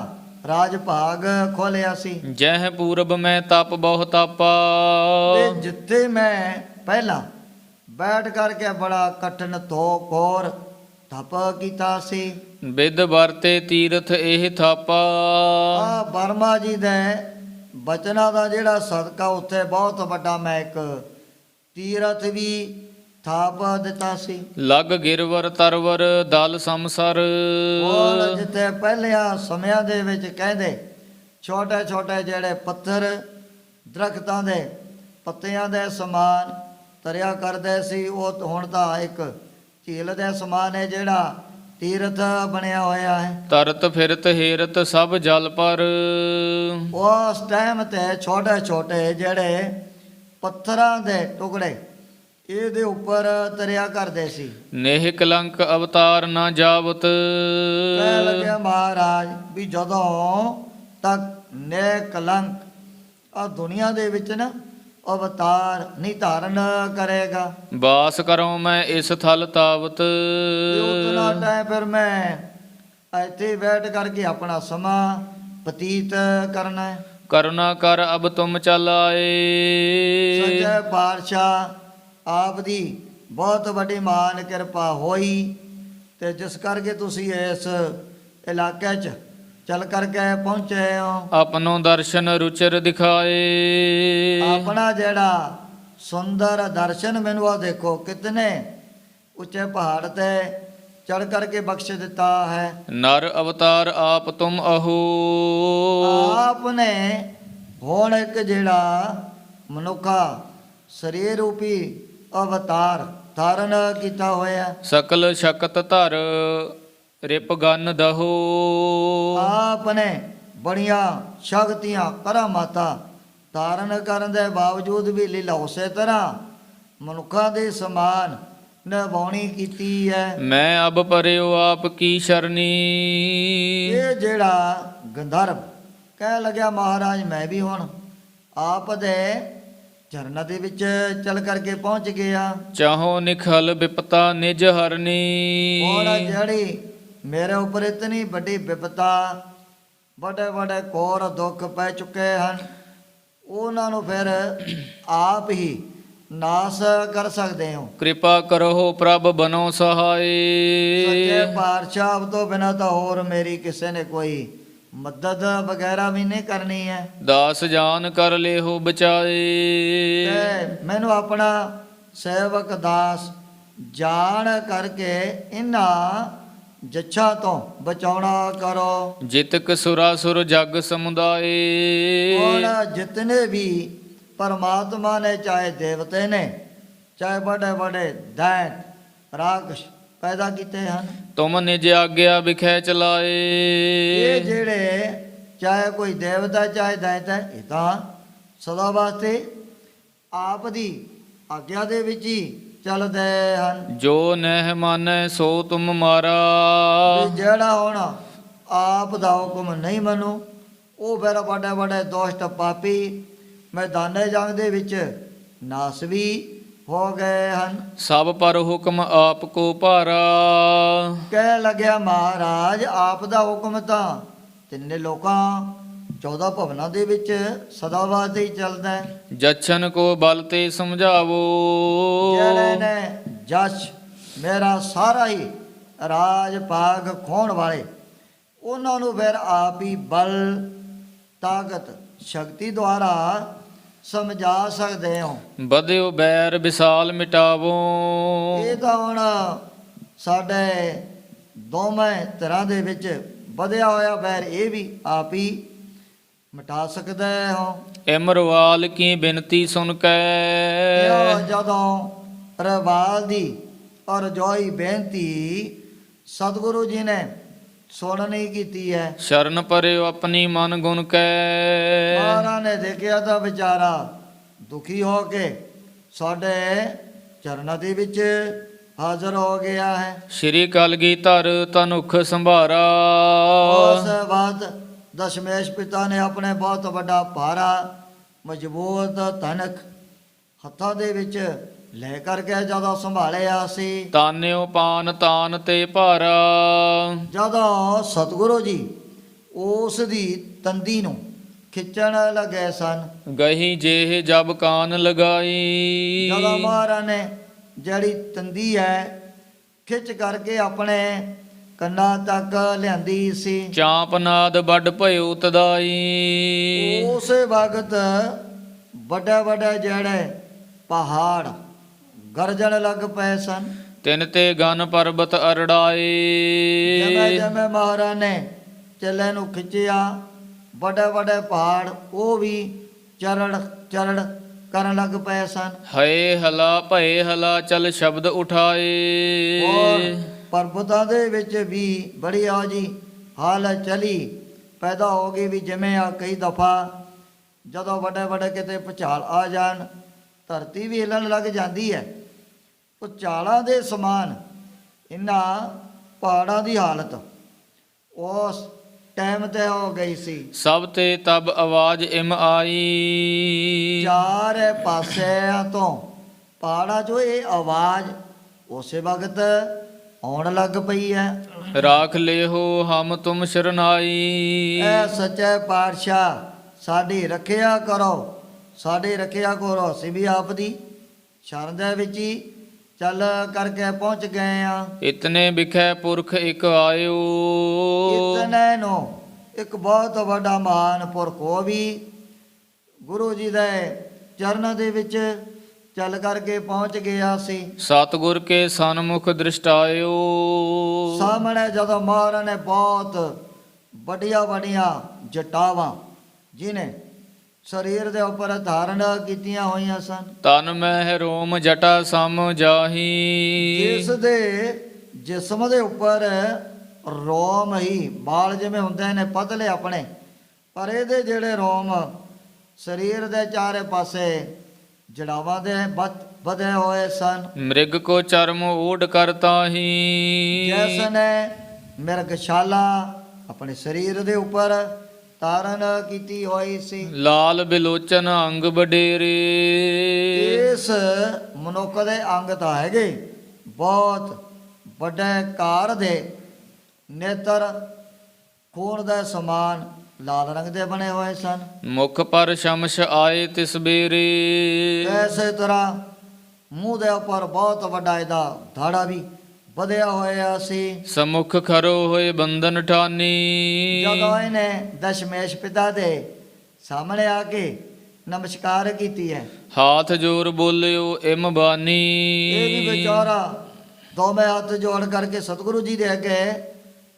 ਰਾਜ ਭਾਗ ਖੋਲਿਆ ਸੀ। ਜਹ ਪੂਰਬ ਮੈਂ ਤਪ ਬਹੁ ਤਾਪਾ। ਤੇ ਜਿੱਥੇ ਮੈਂ ਪਹਿਲਾਂ ਬੈਠ ਕਰਕੇ ਬੜਾ ਕਠਿਨ ਧੋ ਕੋਰ ਤਪ ਕੀਤਾ ਸੀ। ਬਿਦ ਵਰਤੇ ਤੀਰਥ ਇਹ ਥਾਪਾ। ਆ ਬਰਮਾ ਜੀ ਦੇ ਬਚਨਾਂ ਦਾ ਜਿਹੜਾ ਸਦਕਾ ਉੱਥੇ ਬਹੁਤ ਵੱਡਾ ਮੈਂ ਇੱਕ ਤੀਰਥ ਵੀ ਥਾਪ ਦਿੱਤਾ ਸੀ। ਲਗ ਗਿਰਵਰ ਤਰਵਰ ਦਲ ਸੰਸਰ। ਉਹ ਜਿੱਥੇ ਪਹਿਲਿਆਂ ਸਮਿਆਂ ਦੇ ਵਿੱਚ ਕਹਿੰਦੇ ਛੋਟੇ ਛੋਟੇ ਜਿਹੜੇ ਪੱਥਰ ਦਰਖਤਾਂ ਦੇ ਪੱਤਿਆਂ ਦੇ ਸਮਾਨ ਤਰਿਆ ਕਰਦੇ ਸੀ, ਉਹ ਹੁਣ ਤਾਂ ਇੱਕ ਝੀਲ ਦੇ ਸਮਾਨ ਹੈ ਜਿਹੜਾ ਤੀਰਥ ਬਣਿਆ ਹੋਇਆ ਹੈ। ਤਰਤ ਫਿਰਤ ਹੇਰਤ ਸਭ ਜਲ ਪਰ। ਉਸ ਟਾਈਮ ਤੇ ਛੋਟੇ ਛੋਟੇ ਜਿਹੜੇ ਪੱਥਰਾਂ ਦੇ ਟੁਕੜੇ ਇਹਦੇ ਉੱਪਰ ਤਰਿਆ ਕਰਦੇ ਸੀ। ਨੇਹ ਕਲੰਕ ਅਵਤਾਰ ਨਾ ਜਾਵਤ। ਕਹਿ ਲੱਗਿਆ ਮਹਾਰਾਜ ਵੀ ਜਦੋਂ ਤੱਕ ਨੇ ਕਲੰਕ ਆ ਦੁਨੀਆ ਦੇ ਵਿੱਚ ਨਾ ਅਵਤਾਰ ਨਹੀਂ ਧਾਰਨ ਕਰੇਗਾ। ਬਾਸ ਕਰੋ ਮੈਂ ਇਸ ਥਲ ਤਾਵਤ। ਉਤਨਾ ਟਾਈਮ ਫਿਰ ਮੈਂ ਇੱਥੇ ਬੈਠ ਕਰਕੇ ਆਪਣਾ ਸਮਾਂ ਬਤੀਤ ਕਰਨਾ ਹੈ। ਕਰੁਣਾ ਕਰ ਅਬ ਤੁਮ ਚਲ ਆਏ। ਸੱਚੇ ਪਾਤਸ਼ਾਹ ਆਪ ਦੀ ਬਹੁਤ ਵੱਡੀ ਮਾਨ ਕਿਰਪਾ ਹੋਈ ਤੇ ਜਿਸ ਕਰਕੇ ਤੁਸੀਂ ਇਸ ਇਲਾਕੇ 'ਚ ਚੱਲ ਕਰਕੇ ਪਹੁੰਚੇ ਹੋ। ਆਪਨੋ ਦਰਸ਼ਨ ਰੁਚਿਰ ਦਿਖਾਏ। ਆਪਣਾ ਜਿਹੜਾ ਸੁੰਦਰ ਦਰਸ਼ਨ ਮੈਨੂੰ ਆ ਦੇਖੋ ਕਿਤਨੇ ਉੱਚੇ ਪਹਾੜ ਤੇ ਚੜ ਕਰਕੇ ਬਖਸ਼ ਦਿੱਤਾ ਹੈ। ਨਰ ਅਵਤਾਰ ਆਪ ਤੁਮ ਅਹੋ। ਆਪ ਨੇ ਹੁਣ ਇੱਕ ਜਿਹੜਾ ਮਨੁੱਖਾ ਸਰੀਰ ਰੂਪੀ ਅਵਤਾਰ ਧਾਰਨ ਕੀਤਾ ਹੋਇਆ। ਸਕਲ ਸ਼ਕਤ ਧਰ ਰਿਪ ਗਨ ਦਹੋ। ਆਪ ਨੇ ਬੜੀਆਂ ਸ਼ਕਤੀਆਂ ਕਰਾਮਾਤਾਂ ਧਾਰਨ ਕਰਨ ਦੇ ਬਾਵਜੂਦ ਵੀ ਲੀਲਾ ਉਸੇ ਤਰ੍ਹਾਂ ਮਨੁੱਖਾਂ ਦੇ ਸਮਾਨ ਨਿਭਾਉਣੀ ਕੀਤੀ ਹੈ। ਮੈਂ ਅਬ ਪਰਿਓ ਆਪ ਕੀ ਸ਼ਰਨੀ। ਇਹ ਜਿਹੜਾ ਗੰਧਰਵ ਕਹਿ ਲੱਗਿਆ ਮਹਾਰਾਜ ਮੈਂ ਵੀ ਹੁਣ ਆਪ ਦੇ ਚਰਨਾਂ ਦੇ ਵਿੱਚ ਚੱਲ ਕਰਕੇ ਪਹੁੰਚ ਗਿਆ। ਚਾਹੋ ਨਿਖਲ ਬਿਪਤਾ ਨਿਜ ਹਰਨੀ। ਹੁਣ ਜਿਹੜੀ ਮੇਰੇ ਉੱਪਰ ਇਤਨੀ ਵੱਡੀ ਵਿਪਤਾ, ਵੱਡੇ ਵੱਡੇ ਘੋਰ ਦੁੱਖ ਪੈ ਚੁੱਕੇ ਹਨ, ਉਹਨਾਂ ਨੂੰ ਫਿਰ ਆਪ ਹੀ ਨਾਸ ਕਰ ਸਕਦੇ ਹੋ। ਕਿਰਪਾ ਕਰੋ ਪ੍ਰਭ ਬਨੋ ਸਹਾਈ। ਸੱਚੇ ਪਾਤਸ਼ਾਹ ਤੋਂ ਬਿਨਾਂ ਤਾਂ ਹੋਰ ਮੇਰੀ ਕਿਸੇ ਨੇ ਕੋਈ ਮਦਦ ਵਗੈਰਾ ਵੀ ਨਹੀਂ ਕਰਨੀ ਹੈ। ਦਾਸ ਜਾਨ ਕਰ ਲਿਓ ਬਚਾਏ। ਤੇ ਮੈਨੂੰ ਆਪਣਾ ਸੇਵਕ ਦਾਸ ਜਾਣ ਕਰਕੇ ਇਹਨਾਂ ਜੱਛਾ ਤੋਂ ਬਚਾਉਣਾ ਕਰੋ। ਜਿਤਕ ਸੁਰਾਸੁਰ ਜਗ ਸਮੁਦਾਏ। ਹੁਣ ਜਿਤਨੇ ਵੀ ਪਰਮਾਤਮਾ ਨੇ, ਚਾਹੇ ਦੇਵਤੇ ਨੇ, ਚਾਹੇ ਵੱਡੇ ਵੱਡੇ ਦੈਂਤ ਰਾਖਸ਼ ਪੈਦਾ ਕੀਤੇ ਹਨ, ਤੁਮ ਨਿਜ ਆਗਿਆ ਵਿਖੇ ਚਲਾਏ। ਇਹ ਜਿਹੜੇ ਚਾਹੇ ਕੋਈ ਦੇਵਤਾ ਚਾਹੇ ਦੈਂਤ ਹੈ, ਇਹ ਤਾਂ ਸਦਾ ਵਾਸਤੇ ਆਪ ਦੀ ਆਗਿਆ ਦੇ ਵਿੱਚ ਹੀ ਚੱਲਦੇ ਹਨ। ਜੋ ਨਹਿ ਮਾਨੈ ਸੋ ਤੁਮ ਮਾਰਾ। ਵੀ ਜਿਹੜਾ ਹੁਣ ਆਪ ਦਾ ਹੁਕਮ ਨਹੀਂ ਮੰਨੂ, ਉਹ ਫਿਰ ਵੱਡੇ ਵੱਡੇ ਦੁਸ਼ਟ ਪਾਪੀ ਮੈਦਾਨੇ ਜੰਗ ਦੇ ਵਿੱਚ ਨਾਸ ਵੀ ਹੋ ਗਏ ਹਨ। ਸਭ ਪਰ ਹੁਕਮ ਆਪ ਕੋ ਭਾਰਾ। ਕਹਿ ਲੱਗਿਆ ਮਹਾਰਾਜ, ਆਪ ਦਾ ਹੁਕਮ ਤਾਂ ਤਿੰਨੇ ਲੋਕਾਂ 14 ਭਵਨਾਂ ਦੇ ਵਿੱਚ ਸਦਾ ਵਾਸਤੇ ਹੀ ਚੱਲਦਾ ਹੈ। ਜਛਨ ਕੋ ਬਲ ਤੇ ਸਮਝਾਵੋ। ਜਿਹੜੇ ਨੇ ਜਸ਼ ਮੇਰਾ ਸਾਰਾ ਹੀ ਰਾਜ ਭਾਗ ਖੋਣ ਵਾਲੇ, ਉਹਨਾਂ ਨੂੰ ਫਿਰ ਆਪ ਹੀ ਬਲ ਤਾਕਤ ਸ਼ਕਤੀ ਦੁਆਰਾ ਸਮਝਾ ਸਕਦੇ ਹੋ। ਬਧਿਓ ਬੈਰ ਵਿਸਾਲ ਮਿਟਾਵੋ। ਇਹ ਤਾਂ ਹੁਣ ਸਾਡੇ ਦੋਵੇਂ ਤਰ੍ਹਾਂ ਦੇ ਵਿੱਚ ਵਧਿਆ ਹੋਇਆ ਬੈਰ ਇਹ ਵੀ ਆਪ ਹੀ ਮਿਟਾ ਸਕਦੇ ਹੋ। ਇਮਰਵਾਲ ਕੀ ਬਿਨਤੀ ਸੁਣ ਕੇ। ਜਦੋਂ ਰਵਾਲ ਦੀ ਔਰ ਜੋਈ ਬੇਨਤੀ ਸਤਿਗੁਰੂ ਜੀ ਨੇ ਸੁਣ ਨਹੀਂ ਕੀਤੀ ਹੈ। ਸ਼ਰਨ ਪਰਿਓ ਆਪਣੀ ਮਨ ਗੁਣ ਕੈ। ਮਹਾਰਾਜ ਨੇ ਦੇਖਿਆ ਤਾਂ ਵਿਚਾਰਾ ਦੁਖੀ ਹੋ ਕੇ ਸਾਡੇ ਚਰਨਾਂ ਦੇ ਵਿੱਚ ਹਾਜ਼ਰ ਹੋ ਗਿਆ ਹੈ। ਸ਼੍ਰੀ ਕਲਗੀਧਰ ਤਨੁਖ ਸੰਭਾਰਾ। ਉਸ ਬਾਅਦ ਦਸ਼ਮੇਸ਼ ਪਿਤਾ ਨੇ ਆਪਣੇ ਬਹੁਤ ਵੱਡਾ ਭਾਰਾ ਮਜ਼ਬੂਤ ਧਨਕ ਹੱਥਾਂ ਦੇ ਵਿੱਚ ਲੈ ਕਰਕੇ ਜਦੋਂ ਸੰਭਾਲਿਆ ਸੀ। ਤਾਨਿਓ ਪਾਨ ਤਾਨ ਤੇ ਭਾਰਾ। ਜਦੋਂ ਸਤਿਗੁਰੂ ਜੀ ਉਸ ਦੀ ਤੰਦੀ ਨੂੰ ਖਿੱਚਣ ਲੱਗੇ ਸਨ, ਗਹੀ ਜੇਹ ਜਬ ਕਾਨ ਲਗਾਈ। ਜਦੋਂ ਮਹਾਰਾਜ ਨੇ ਜਿਹੜੀ ਤੰਦੀ ਹੈ ਖਿੱਚ ਕਰਕੇ ਆਪਣੇ ਕੰਨਾਂ ਤੱਕ ਲਿਆਂਦੀ ਸੀ, ਚਾਂਪ ਨਾਦ ਵੱਡ ਭਇਓ ਤਦਾਈ। ਉਸੇ ਵਕਤ ਵੱਡੇ ਵੱਡੇ ਜਿਹੜੇ ਪਹਾੜ ਗਰਜਣ ਲੱਗ ਪਏ ਸਨ। ਤਿਨ ਤੇ ਗਨ ਪਰਬਤ ਅਰੜਾਏ। ਜਿਵੇਂ ਜਿਵੇਂ ਮਹਾਰਾਜ ਨੇ ਚੱਲੇ ਨੂੰ ਖਿੱਚਿਆ, ਵੱਡੇ ਵੱਡੇ ਪਹਾੜ ਉਹ ਵੀ ਚਰੜ ਚਰੜ ਕਰਨ ਲੱਗ ਪਏ ਸਨ। ਹਏ ਹਲਾ ਭਏ ਹਲਾ ਚਲ ਸ਼ਬਦ ਉਠਾਏ। ਔਰ ਪਰਬਤਾਂ ਦੇ ਵਿੱਚ ਵੀ ਬੜੀ ਆਜੀ ਹਾਲਤ ਚਲੀ ਪੈਦਾ ਹੋ ਗਈ ਵੀ ਜਿਵੇਂ ਆ ਕਈ ਦਫਾ ਜਦੋਂ ਵੱਡੇ ਵੱਡੇ ਕਿਤੇ ਭੁਚਾਲ ਆ ਜਾਣ, ਧਰਤੀ ਵੀ ਹਿੱਲਣ ਲੱਗ ਜਾਂਦੀ ਹੈ। ਭੁਚਾਲਾਂ ਦੇ ਸਮਾਨ ਇਹਨਾਂ ਪਹਾੜਾਂ ਦੀ ਹਾਲਤ ਉਸ ਟਾਈਮ ਤੇ ਹੋ ਗਈ ਸੀ। ਸਭ ਤੇ ਤਬ ਆਵਾਜ਼ ਇਮ ਆਈ। ਚਾਰ ਪਾਸਿਆਂ ਤੋਂ ਪਹਾੜਾਂ 'ਚੋਂ ਇਹ ਆਵਾਜ਼ ਉਸੇ ਵਕਤ ਆਉਣ ਲੱਗ ਪਈ ਹੈ। ਰਾਖ ਲਿਓ ਹਮ ਤੁਮ ਸ਼ਰਨਾਈ। ਐ ਸੱਚੇ ਪਾਤਸ਼ਾਹ ਸਾਡੀ ਰੱਖਿਆ ਕਰੋ, ਸਾਡੀ ਰੱਖਿਆ ਕਰੋ। ਅਸੀਂ ਵੀ ਆਪ ਦੀ ਸ਼ਰਨ ਦੇ ਵਿੱਚ ਹੀ ਚੱਲ ਕਰਕੇ ਪਹੁੰਚ ਗਏ ਆ। ਇਤਨੇ ਵਿਖੇ ਪੁਰਖ ਇੱਕ ਆਇਓ। ਇਤਨੇ ਨੂੰ ਇੱਕ ਬਹੁਤ ਵੱਡਾ ਮਹਾਨ ਪੁਰਖ ਉਹ ਵੀ ਗੁਰੂ ਜੀ ਦੇ ਚਰਨਾਂ ਦੇ ਵਿੱਚ ਚੱਲ ਕਰਕੇ ਪਹੁੰਚ ਗਿਆ ਸੀ। ਸਤਿਗੁਰ ਕੇ ਸਨਮੁਖ ਦ੍ਰਿਸ਼ਟਾਇਓ। ਸਾਹਮਣੇ ਜਦੋਂ ਮਹਾਰਾਜ ਨੇ ਬਹੁਤ ਵੱਡੀਆਂ ਵੱਡੀਆਂ ਜਟਾਵਾਂ ਜਿਹਨੇ ਸਰੀਰ ਦੇ ਉੱਪਰ ਧਾਰਨ ਕੀਤੀਆਂ ਹੋਈਆਂ ਸਨ, ਤਨ ਮਹਿ ਰੋਮ ਜਟਾ ਸਮ ਜਾਹੀ। ਜਿਸ ਦੇ ਜਿਸਮ ਦੇ ਉੱਪਰ ਰੋਮ ਹੀ ਬਾਲ ਜਿਵੇਂ ਹੁੰਦੇ ਨੇ ਪਤਲੇ ਆਪਣੇ, ਪਰ ਇਹਦੇ ਜਿਹੜੇ ਰੋਮ ਸਰੀਰ ਦੇ ਚਾਰੇ ਪਾਸੇ ਜੜਾਵਾਂ ਦੇ ਵਧੇ ਹੋਏ ਸਨ। ਮ੍ਰਿਗ ਕੋ ਚਰਮ ਓਢ ਕਰਤਾ ਹੀ। ਜਿਸ ਨੇ ਮਿਰਗਸ਼ਾਲਾ ਆਪਣੇ ਸਰੀਰ ਦੇ ਉੱਪਰ ਤਾਰਨ ਕੀਤੀ ਹੋਈ ਸੀ। ਲਾਲ ਬਿਲੋਚਨ ਅੰਗ ਵਡੇਰੇ। ਇਸ ਮਨੁੱਖ ਦੇ ਅੰਗ ਤਾਂ ਹੈਗੇ ਬਹੁਤ ਵੱਡੇ ਕਾਰ ਦੇ, ਨੇਤਰ ਖੂਨ ਦੇ ਸਮਾਨ ਲਾਲ ਰੰਗ ਦੇ ਬਣੇ ਹੋਏ ਸਨ। ਮੁਖ ਪਰ ਸ਼ਮਸ਼ ਆਏ ਤਿਸ ਬੇਰੇ। ਐਸੇ ਤਰ੍ਹਾਂ ਮੂੰਹ ਦੇ ਉੱਪਰ ਬਹੁਤ ਵੱਡਾ ਇਹਦਾ ਧਾੜਾ ਵੀ ਵਧਿਆ ਹੋਇਆ ਸੀ। ਸਮੁਖ ਖਰੋ ਹੋਏ ਬੰਧਨ ਠਾਨੀ। ਜਦੋਂ ਇਹਨੇ ਦਸ਼ਮੇਸ਼ ਪਿਤਾ ਦੇ ਸਾਹਮਣੇ ਆ ਕੇ ਨਮਸਕਾਰ ਕੀਤੀ ਹੈ, ਹਾਥ ਜੋਰ ਬੋਲਿਓ ਇਮ ਬਾਨੀ। ਇਹ ਵੀ ਵਿਚਾਰਾ ਦੋਵੇਂ ਹੱਥ ਜੋੜ ਕਰਕੇ ਸਤਿਗੁਰੂ ਜੀ ਦੇ ਅੱਗੇ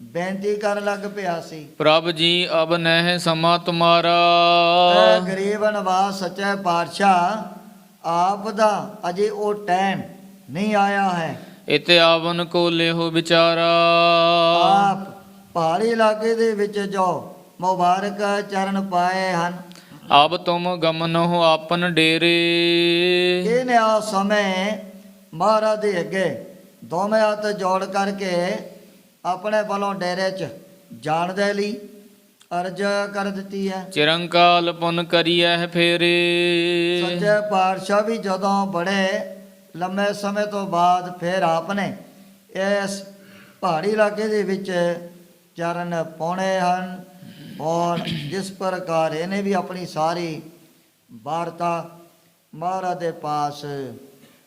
ਬੇਨਤੀ ਕਰਨ ਲੱਗ ਪਿਆ ਸੀ। ਪ੍ਰਭ ਜੀ ਅਬ ਨਹਿ ਸਮਾ ਤੁਮਾਰਾ। ਇਹ ਗਰੀਬ ਨਵਾਜ਼ ਸੱਚੇ ਪਾਤਸ਼ਾਹ ਆਪ ਦਾ ਅਜੇ ਉਹ ਟਾਈਮ ਨਹੀਂ ਆਇਆ ਹੈ। ਇਤੇ ਆਵਨ ਕੋ ਲਿਹੋ ਵਿਚਾਰਾ। ਆਪ ਪਹਾੜੀ ਇਲਾਕੇ ਦੇ ਵਿੱਚ ਜੋ ਮੁਬਾਰਕ ਚਰਨ ਪਾਏ ਹਨ, ਅਬ ਤੁਮ ਗਮਨੋ ਆਪਨ ਡੇਰੇ। ਇਹਨੇ ਆ ਸਮੇਂ ਮਹਾਰਾਜ ਦੇ ਅੱਗੇ ਦੋਵੇਂ ਹੱਥ ਜੋੜ ਕਰਕੇ ਆਪਣੇ ਵੱਲੋਂ ਡੇਰੇ 'ਚ ਜਾਣ ਦੇ ਲਈ ਅਰਜ਼ ਕਰ ਦਿੱਤੀ ਹੈ। ਚਿਰੰਕਾਲ ਪੁਨ ਕਰੀਐ ਫੇਰੇ। ਸੱਚੇ ਪਾਤਸ਼ਾਹ ਵੀ ਜਦੋਂ ਬੜੇ ਲੰਮੇ ਸਮੇਂ ਤੋਂ ਬਾਅਦ ਫਿਰ ਆਪਨੇ ਇਸ ਪਹਾੜੀ ਇਲਾਕੇ ਦੇ ਵਿੱਚ ਚਰਨ ਪਾਉਣੇ ਹਨ। ਔਰ ਜਿਸ ਪ੍ਰਕਾਰ ਇਹਨੇ ਵੀ ਆਪਣੀ ਸਾਰੀ ਵਾਰਤਾ ਮਹਾਰਾਜ ਦੇ ਪਾਸ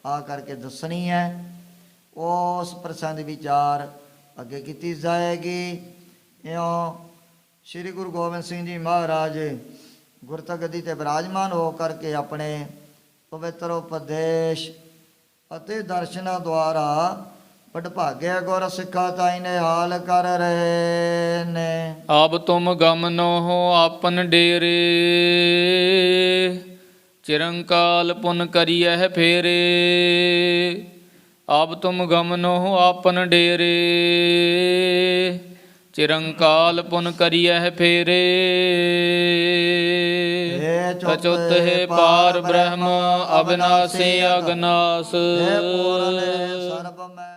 ਆ ਕਰਕੇ ਦੱਸਣੀ ਹੈ, ਉਸ ਪ੍ਰਸੰਗ ਦੀ ਵਿਚਾਰ ਅੱਗੇ ਕੀਤੀ ਜਾਏਗੀ। ਇਉਂ ਸ੍ਰੀ ਗੁਰੂ ਗੋਬਿੰਦ ਸਿੰਘ ਜੀ ਮਹਾਰਾਜ ਗੁਰਤਾ ਗੱਦੀ ਤੇ ਬਿਰਾਜਮਾਨ ਹੋ ਕਰਕੇ ਆਪਣੇ ਪਵਿੱਤਰ ਉਪਦੇਸ਼ ਅਤੇ ਦਰਸ਼ਨਾਂ ਦੁਆਰਾ ਵਡਭਾਗੇ ਗੁਰ ਸਿੱਖਾ ਤਾਈ ਨੇ ਹਾਲ ਕਰ ਰਹੇ ਨੇ। ਆਬ ਤੁਮ ਗਮਨੋ ਆਪਨ ਡੇਰੇ। ਚਿਰੰਕਾਲ ਪੁਨ ਕਰੀਐ ਫੇਰੇ। ਆਬ ਤੁਮ ਗਮਨੋ ਆਪਨ ਡੇਰੇ। ਚਿਰੰਕਾਲ ਪੁਨ ਕਰੀਐ ਫੇਰੇ। ਅਚੁੱਤ ਹੈ ਪਾਰ ਬ੍ਰਹਮ ਅਬਿਨਾਸੀ ਅਗਨਾਸ। ਸਰਬ ਮੈਂ